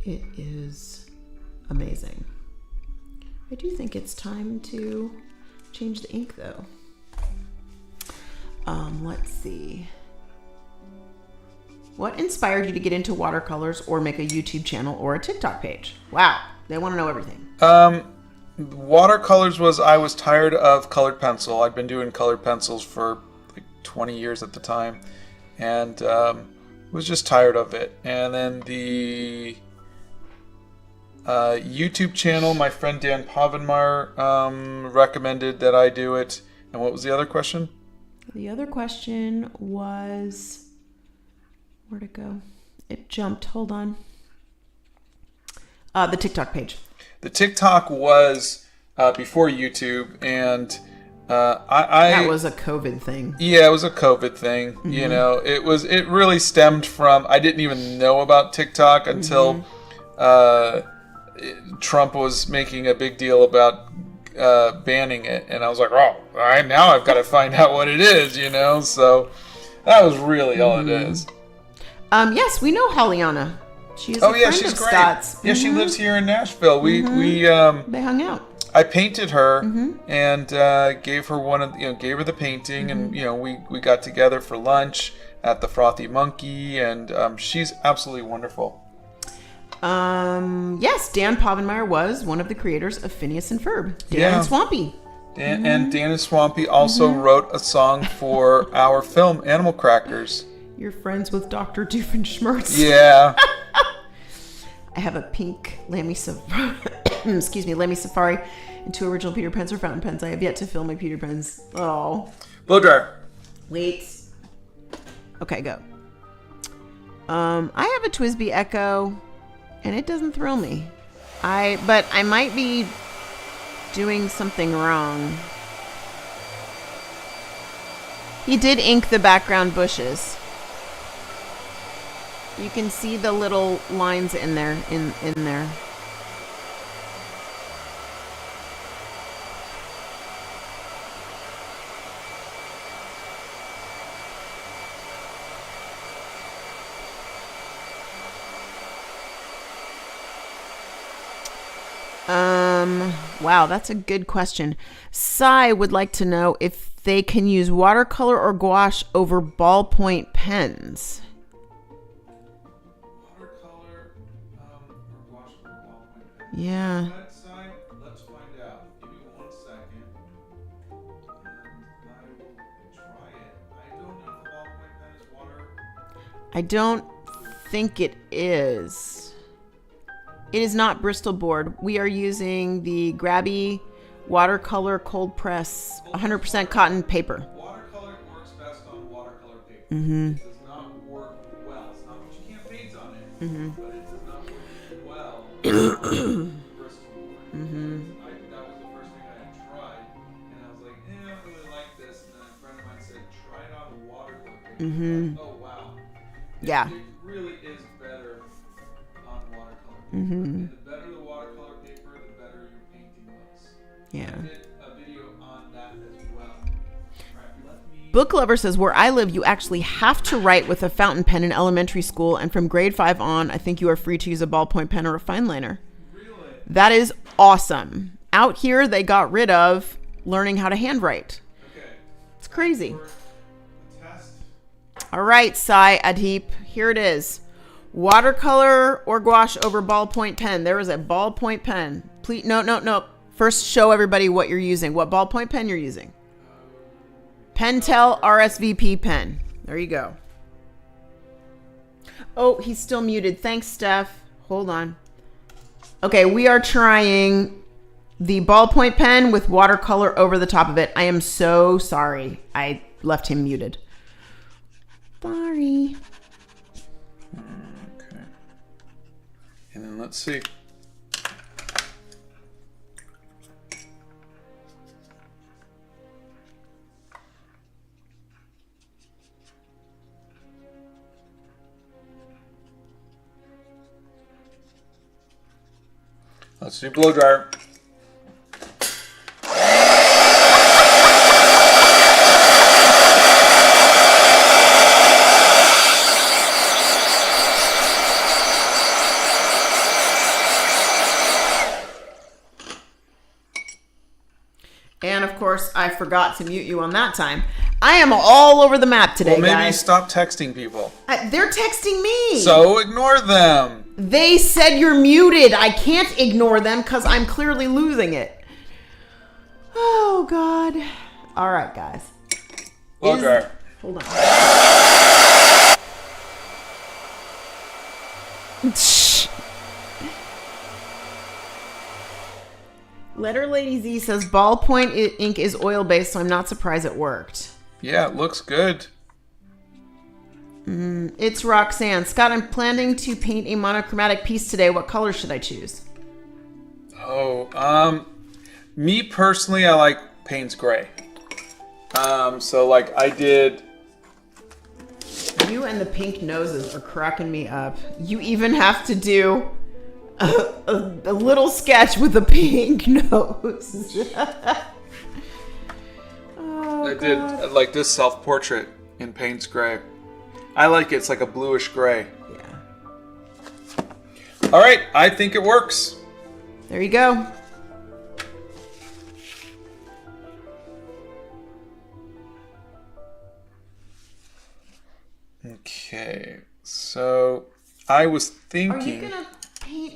A: It is amazing. I do think it's time to change the ink, though. Let's see. What inspired you to get into watercolors or make a YouTube channel or a TikTok page? Wow, they want to know everything.
B: Watercolors I was tired of colored pencil. I'd been doing colored pencils for like 20 years at the time, and was just tired of it. And then the YouTube channel, my friend Dan Povenmire recommended that I do it. And what was the other question?
A: The other question was, where'd it go? It jumped. Hold on. The TikTok page.
B: The TikTok was before YouTube, and
A: that was a COVID thing.
B: Yeah, it was a COVID thing. Mm-hmm. You know, it really stemmed from, I didn't even know about TikTok until Trump was making a big deal about banning it, and I was like, oh, now I've got to find out what it is, you know. So that was really all it is.
A: Yes, we know Hollyana. She's a friend
B: she's
A: of
B: great.
A: Scott's.
B: Yeah, she lives here in Nashville. We
A: they hung out.
B: I painted her and gave her gave her the painting, and we got together for lunch at the Frothy Monkey, and she's absolutely wonderful.
A: Yes, Dan Povenmire was one of the creators of Phineas and Ferb. Dan and Swampy.
B: And Dan and Swampy also wrote a song for our film Animal Crackers.
A: You're friends with Dr. Doofenshmirtz.
B: Yeah.
A: I have a pink Lamy Safari, Lamy Safari, and 2 original Peter Pens or fountain pens. I have yet to fill my Peter Pens. Oh.
B: Blow dryer.
A: Wait. Okay, go. I have a TWSBI Echo, and it doesn't thrill me. But I might be doing something wrong. He did ink the background bushes. You can see the little lines in there, in there. Wow, that's a good question. Sai would like to know if they can use watercolor or gouache over ballpoint pens.
B: Watercolor or gouache over ballpoint pens?
A: Yeah.
B: Sai, let's find out. Give me 1 second. And I will try it. I don't know if the ballpoint pen is water.
A: I don't think it is. It is not Bristol board. We are using the Grabby watercolor cold press 100% cotton paper.
B: Watercolor works best on watercolor paper. It does not work well. It's not that you can't paint on it, but it does not work well on Bristol board. That was the first thing I had tried, and I was like, I don't really like this. And then a friend of mine said, try it on watercolor paper. Like, oh wow.
A: Yeah.
B: It really is better on watercolor paper. And the better the watercolor paper, the better your painting looks.
A: Yeah.
B: I did a video on that as well.
A: Book Lover says, where I live, you actually have to write with a fountain pen in elementary school, and from grade 5 on, I think you are free to use a ballpoint pen or a fine liner.
B: Really?
A: That is awesome. Out here, they got rid of learning how to handwrite.
B: Okay.
A: It's crazy.
B: Test.
A: All right, Sai Adheep, here it is. Watercolor or gouache over ballpoint pen. There is a ballpoint pen. Please, no. First, show everybody what you're using. What ballpoint pen you're using. Pentel RSVP pen. There you go. Oh, he's still muted. Thanks, Steph. Hold on. Okay, we are trying the ballpoint pen with watercolor over the top of it. I am so sorry. I left him muted. Sorry.
B: Okay. And then let's see. Let's do blow dryer.
A: And of course, I forgot to mute you on that time. I am all over the map today,
B: Well, maybe
A: guys.
B: stop texting people.
A: They're texting me.
B: So ignore them.
A: They said you're muted. I can't ignore them because I'm clearly losing it. Oh, God. All right, guys.
B: Blow dryer.
A: Hold on. Letter Lady Z says ballpoint ink is oil-based, so I'm not surprised it worked.
B: Yeah, it looks good.
A: It's Roxanne. Scott, I'm planning to paint a monochromatic piece today. What color should I choose?
B: Me personally, I like Payne's Gray. So like I did.
A: You and the pink noses are cracking me up. You even have to do a little sketch with a pink nose.
B: I did like this self-portrait in Payne's Gray. I like it. It's like a bluish gray.
A: Yeah.
B: All right, I think it works.
A: There you go.
B: Okay, so I was thinking.
A: Are you gonna paint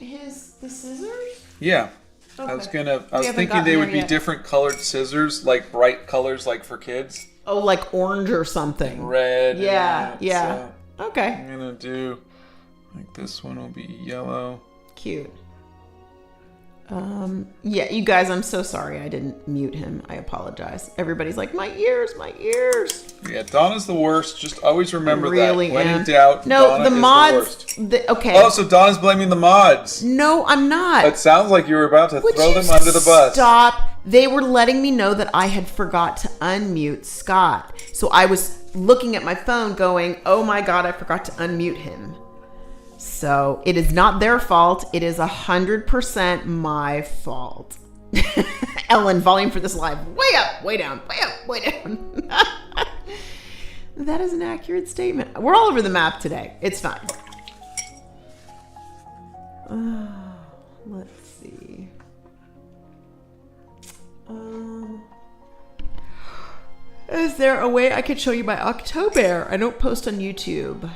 A: the scissors?
B: Yeah.
A: Okay.
B: I was thinking
A: haven't
B: they would
A: gotten
B: be
A: there
B: different colored scissors, like bright colors, like for kids.
A: Oh, like orange or something.
B: Red.
A: Yeah,
B: and
A: yeah.
B: So
A: Okay.
B: I'm gonna do like this one will be yellow.
A: Cute. Yeah, you guys, I'm so sorry I didn't mute him. I apologize. Everybody's like, my ears, my ears.
B: Yeah, Donna's the worst. Just always remember
A: I really
B: that. When
A: am.
B: in doubt,
A: No,
B: Donna
A: the
B: is
A: mods.
B: the worst.
A: Okay.
B: Oh, so Donna's blaming the mods.
A: No, I'm not.
B: It sounds like you were about to
A: Would
B: throw
A: you
B: them under the bus.
A: Stop. They were letting me know that I had forgot to unmute Scott. So I was looking at my phone going, oh my God, I forgot to unmute him. So it is not their fault. It is 100% my fault. Ellen, volume for this live. Way up, way down, way up, way down. That is an accurate statement. We're all over the map today. It's fine. Let's see. Is there a way I could show you my OctoBEAR? I don't post on YouTube.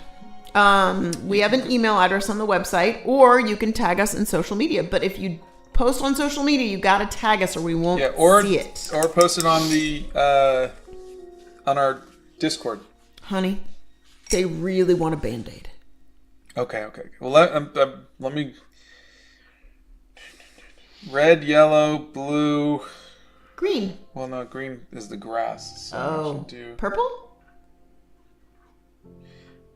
A: We have an email address on the website, or you can tag us in social media. But if you post on social media, you gotta tag us, or we won't see it.
B: Or post it on the on our Discord.
A: Honey, they really want a Band-Aid.
B: Okay. Well, let me. Red, yellow, blue,
A: green.
B: Well, no, green is the grass. So
A: Oh,
B: do
A: purple?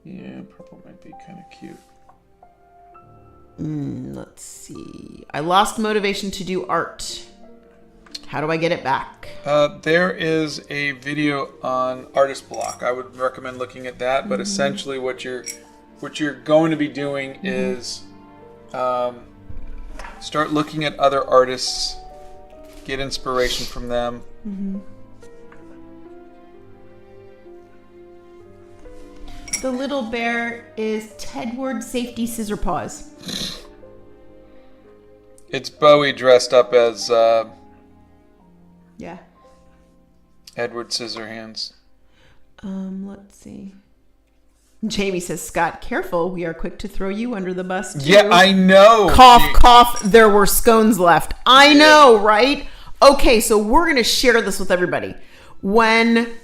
B: Yeah, purple might be kind of cute.
A: Let's see. I lost motivation to do art. How do I get it back?
B: There is a video on Artist Block. I would recommend looking at that. But essentially, what you're going to be doing is start looking at other artists, get inspiration from them.
A: The little bear is Tedward Safety Scissor Paws.
B: It's Bowie dressed up as
A: Yeah.
B: Edward Scissorhands.
A: Let's see. Jamie says, Scott, careful. We are quick to throw you under the bus, too.
B: Yeah, I know.
A: Cough, cough. There were scones left. I know, right? Okay, so we're going to share this with everybody. When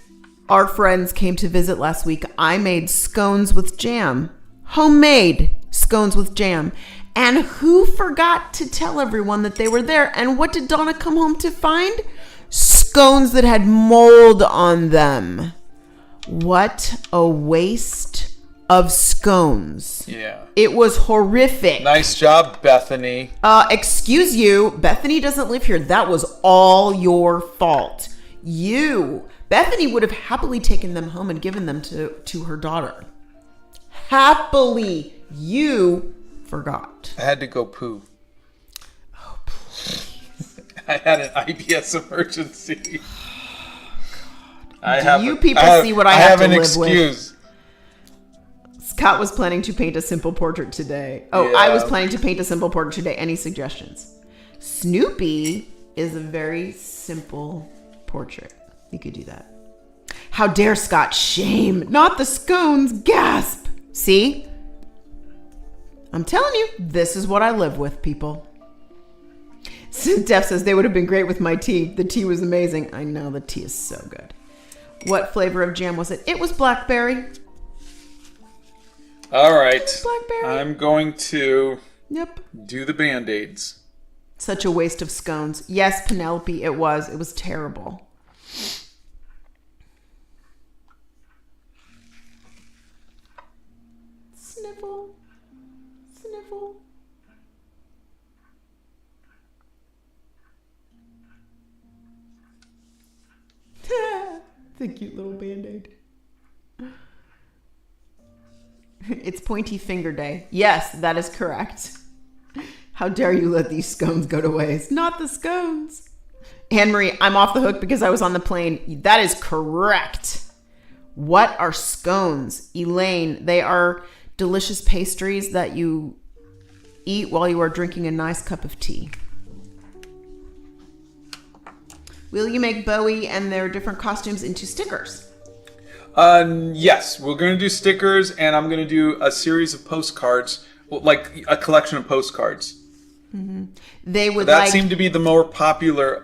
A: our friends came to visit last week, I made scones with jam. Homemade scones with jam. And who forgot to tell everyone that they were there? And what did Donna come home to find? Scones that had mold on them. What a waste of scones.
B: Yeah.
A: It was horrific.
B: Nice job, Bethany.
A: Excuse you. Bethany doesn't live here. That was all your fault. Bethany would have happily taken them home and given them to her daughter. Happily. You forgot.
B: I had to go poo.
A: Oh, please.
B: I had an IBS emergency.
A: You people see what I have to
B: an
A: live
B: excuse.
A: With. Scott was planning to paint a simple portrait today. Oh, yeah. I was planning to paint a simple portrait today. Any suggestions? Snoopy is a very simple portrait. You could do that. How dare Scott? Shame. Not the scones. Gasp. See? I'm telling you, this is what I live with, people. Def says they would have been great with my tea. The tea was amazing. I know, the tea is so good. What flavor of jam was it? It was blackberry.
B: All right.
A: Blackberry.
B: I'm going to
A: Yep.
B: do the Band-Aids.
A: Such a waste of scones. Yes, Penelope, it was. It was terrible. Sniffle. Sniffle. It's a cute little Band-Aid. It's Pointy Finger Day. Yes, that is correct. How dare you let these scones go to waste? Not the scones. Anne-Marie, I'm off the hook because I was on the plane. That is correct. What are scones? Elaine, they are delicious pastries that you eat while you are drinking a nice cup of tea. Will you make Bowie and their different costumes into stickers?
B: Yes, we're going to do stickers, and I'm going to do a series of postcards, like a collection of postcards.
A: Mm-hmm. That
B: seemed to be the more popular,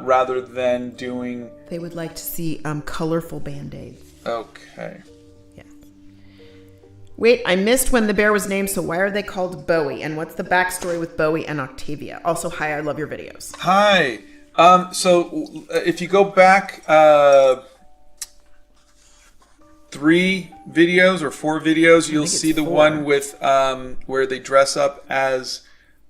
B: rather than doing.
A: They would like to see colorful Band-Aids.
B: Okay.
A: Yes. Wait, I missed when the bear was named. So why are they called Bowie? And what's the backstory with Bowie and Octavia? Also, hi, I love your videos.
B: Hi. So if you go back 3 videos or 4 videos, you'll see the 4. One with where they dress up as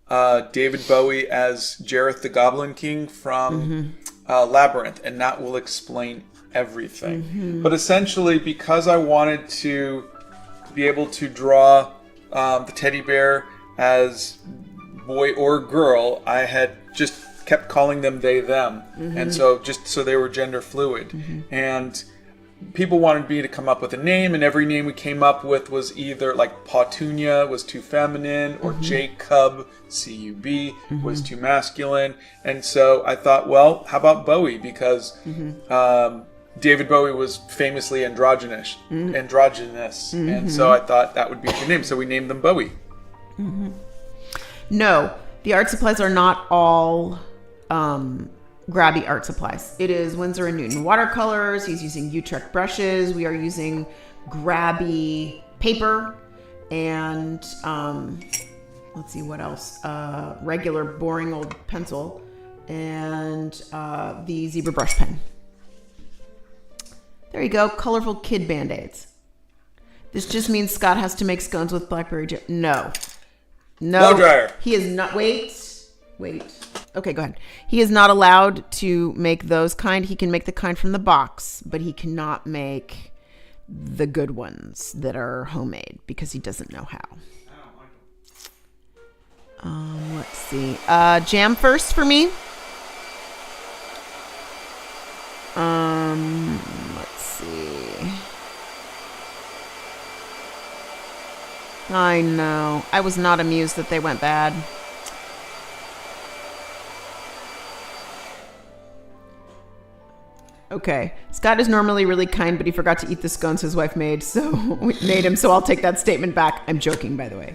B: David Bowie as Jareth the Goblin King from Labyrinth, and that will explain everything. Mm-hmm. But essentially, because I wanted to be able to draw the teddy bear as boy or girl, I had just kept calling them they, them. Mm-hmm. And so just so they were gender fluid. Mm-hmm. And people wanted me to come up with a name, and every name we came up with was either like Pautunia was too feminine, or Jacob, C-U-B, was too masculine. And so I thought, well, how about Bowie? Because David Bowie was famously androgynous. And so I thought that would be a good name. So we named them Bowie.
A: Mm-hmm. No, the art supplies are not all grabby art supplies. It is Winsor & Newton watercolors. He's using Utrecht brushes. We are using grabby paper and let's see what else. Regular boring old pencil and the zebra brush pen. There you go. Colorful kid Band-Aids. This just means Scott has to make scones with blackberry jam. No.
B: Blow dryer.
A: He is not. Wait. Okay, go ahead. He is not allowed to make those kind. He can make the kind from the box, but he cannot make the good ones that are homemade because he doesn't know how. Let's see. Jam first for me. Let's see. I know. I was not amused that they went bad. Okay. Scott is normally really kind, but he forgot to eat the scones his wife made, so I'll take that statement back. I'm joking, by the way.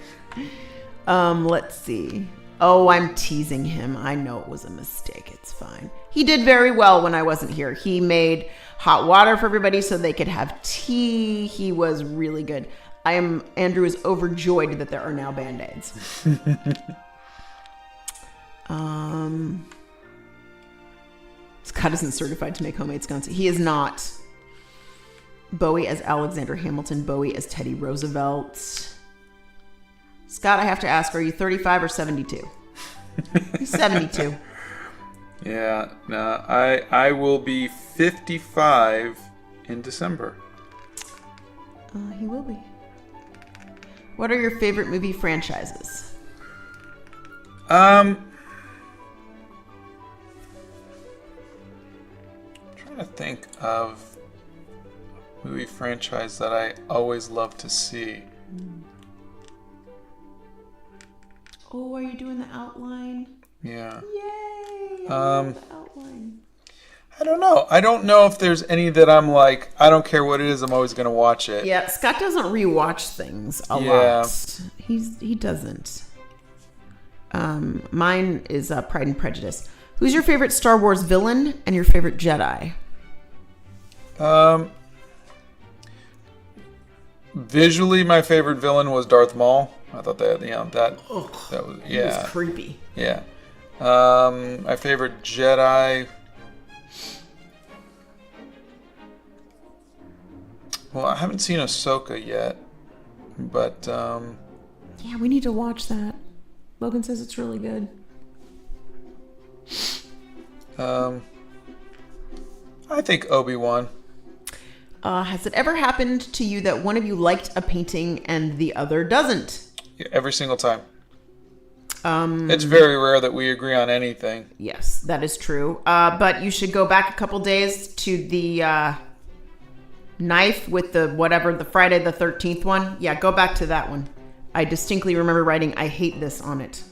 A: Let's see. Oh, I'm teasing him. I know it was a mistake. It's fine. He did very well when I wasn't here. He made hot water for everybody so they could have tea. He was really good. Andrew is overjoyed that there are now Band-Aids. Scott isn't certified to make homemade scones. He is not. Bowie as Alexander Hamilton. Bowie as Teddy Roosevelt. Scott, I have to ask, are you 35 or 72? He's 72.
B: Yeah, no, I will be 55 in December.
A: He will be. What are your favorite movie franchises?
B: Trying to think of a movie franchise that I always love to see.
A: Oh, are you doing the outline?
B: Yeah.
A: Yay! The outline.
B: I don't know. I don't know if there's any that I'm like, I don't care what it is, I'm always going to watch it.
A: Yeah, Scott doesn't rewatch things a lot. He doesn't. Mine is Pride and Prejudice. Who's your favorite Star Wars villain and your favorite Jedi?
B: Visually, my favorite villain was Darth Maul. I thought that was
A: He was creepy.
B: Yeah. My favorite Jedi. Well, I haven't seen Ahsoka yet, but
A: yeah, we need to watch that. Logan says it's really good.
B: I think Obi-Wan.
A: Has it ever happened to you that one of you liked a painting and the other doesn't?
B: Yeah, every single time. It's very rare that we agree on anything.
A: Yes, that is true. But you should go back a couple days to the knife with the Friday the 13th one. Yeah, go back to that one. I distinctly remember writing, "I hate this" on it.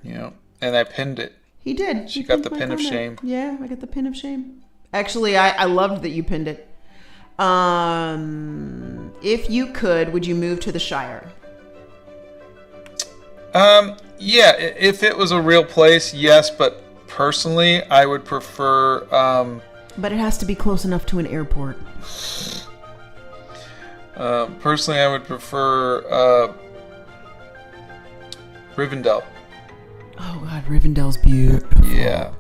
B: Yeah, and I pinned it.
A: He did.
B: She got the pin of shame.
A: Yeah, I got the pin of shame. Actually, I loved that you pinned it. If you could, would you move to the Shire?
B: Yeah, if it was a real place, yes, but personally, I would prefer,
A: But it has to be close enough to an airport.
B: Personally, I would prefer, Rivendell.
A: Oh God, Rivendell's beautiful.
B: Yeah.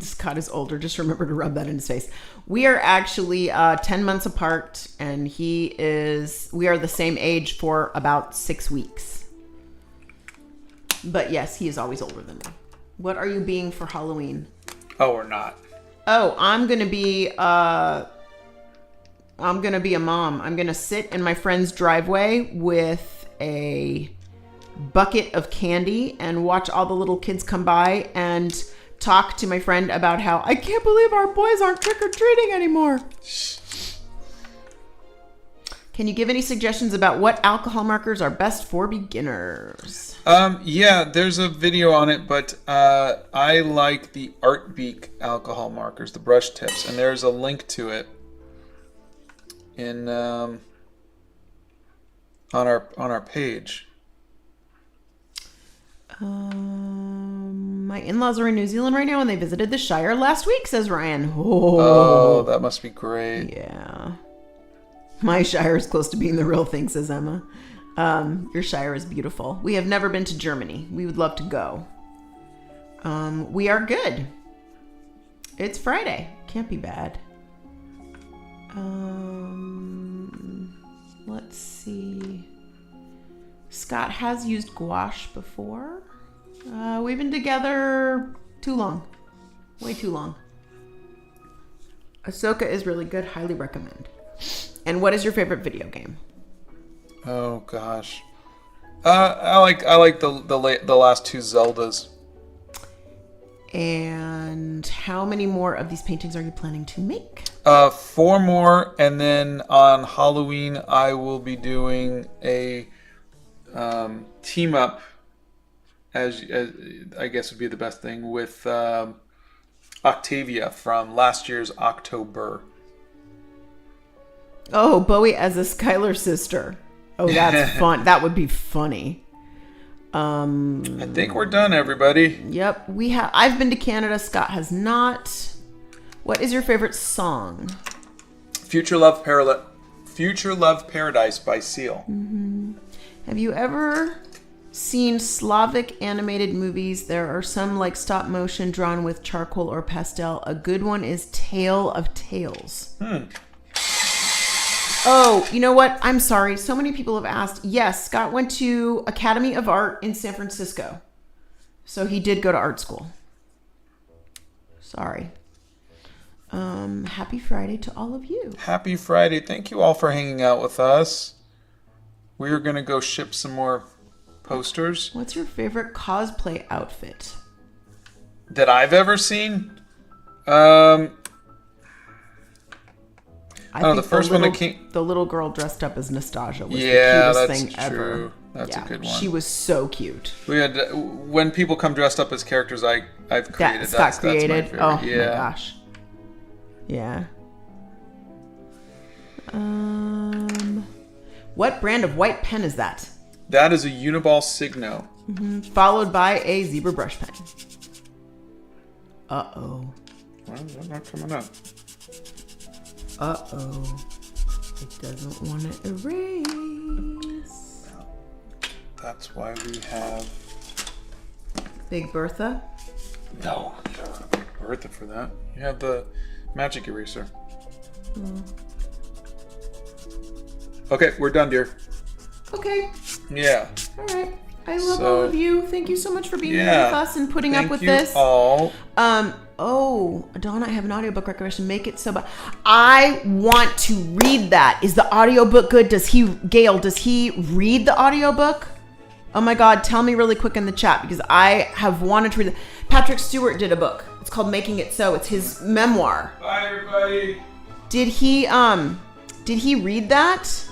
A: Scott is older. Just remember to rub that in his face. We are actually 10 months apart, and we are the same age for about 6 weeks. But yes, he is always older than me. What are you being for Halloween?
B: Oh, we're not.
A: Oh, I'm gonna be a mom. I'm gonna sit in my friend's driveway with a bucket of candy and watch all the little kids come by and talk to my friend about how I can't believe our boys aren't trick-or-treating anymore. Can you give any suggestions about what alcohol markers are best for beginners?
B: Yeah, there's a video on it, but I like the Artbeak alcohol markers, the brush tips, and there's a link to it in on our page.
A: My in-laws are in New Zealand right now, and they visited the Shire last week, says Ryan.
B: Oh, that must be great.
A: Yeah. My Shire is close to being the real thing, says Emma. Your Shire is beautiful. We have never been to Germany. We would love to go. We are good. It's Friday. Can't be bad. Let's see. Scott has used gouache before. We've been together too long. Way too long. Ahsoka is really good. Highly recommend. And what is your favorite video game?
B: Oh gosh. I like the last two Zeldas.
A: And how many more of these paintings are you planning to make?
B: 4 more, and then on Halloween I will be doing a team up, as I guess would be the best thing, with Octavia from last year's OctoBEAR.
A: Oh, Bowie as a Skylar sister. Oh, that's fun. That would be funny.
B: I think we're done, everybody.
A: Yep, we have. I've been to Canada. Scott has not. What is your favorite song?
B: Future Love Paradise by Seal.
A: Mm-hmm. Have you ever seen Slavic animated movies? There are some like stop motion drawn with charcoal or pastel. A good one is Tale of Tales. Oh, you know what? I'm sorry. So many people have asked. Yes, Scott went to Academy of Art in San Francisco. So he did go to art school. Sorry. Happy Friday to all of you.
B: Happy Friday. Thank you all for hanging out with us. We're going to go ship some more posters.
A: What's your favorite cosplay outfit?
B: That I've ever seen?
A: I think
B: the first one that came...
A: The little girl dressed up as Nastasia was the cutest thing ever.
B: That's a good one.
A: She was so cute.
B: We had when people come dressed up as characters I've created.
A: Scott created.
B: That's my favorite.
A: Oh my gosh. Yeah. What brand of white pen is that?
B: That is a Uniball Signo.
A: Mm-hmm. Followed by a zebra brush pen. Uh-oh.
B: Well, they're not coming up.
A: Uh-oh. It doesn't want to erase.
B: That's why we have...
A: Big Bertha?
B: No, you don't have Big Bertha for that. You have the magic eraser. Okay, we're done, dear.
A: Okay.
B: Yeah.
A: All right. I love all of you. Thank you so much for being here with us and putting up with this.
B: All.
A: Oh, Donna, I have an audiobook recommendation. Make it so bad. I want to read that. Is the audiobook good? Gail, does he read the audiobook? Oh my God, tell me really quick in the chat because I have wanted to read it. Patrick Stewart did a book. It's called Making It So. It's his memoir.
B: Bye, everybody.
A: Did he read that?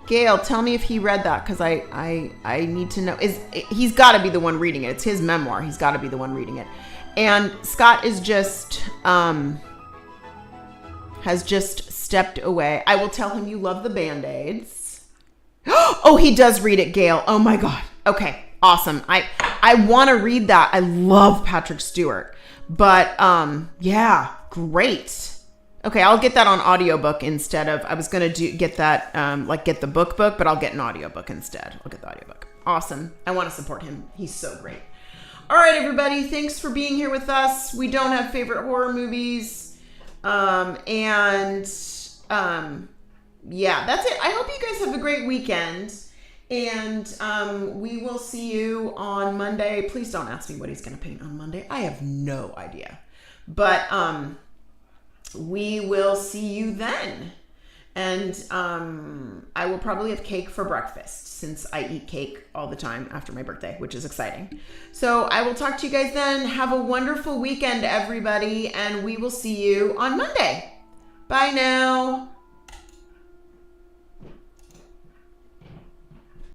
A: Gail, tell me if he read that because I need to know. He's got to be the one reading it. It's his memoir. He's got to be the one reading it. And Scott is just has just stepped away. I will tell him you love the Band-Aids. Oh, he does read it, Gail. Oh my God. Okay, awesome. I want to read that. I love Patrick Stewart. But yeah, great. Okay, I'll get that on audiobook instead of, I was going to get that, get the book, but I'll get an audiobook instead. I'll get the audiobook. Awesome. I want to support him. He's so great. All right, everybody. Thanks for being here with us. We don't have favorite horror movies. Yeah, that's it. I hope you guys have a great weekend. And we will see you on Monday. Please don't ask me what he's going to paint on Monday. I have no idea. But, we will see you then. And I will probably have cake for breakfast since I eat cake all the time after my birthday, which is exciting. So I will talk to you guys then. Have a wonderful weekend, everybody. And we will see you on Monday. Bye now.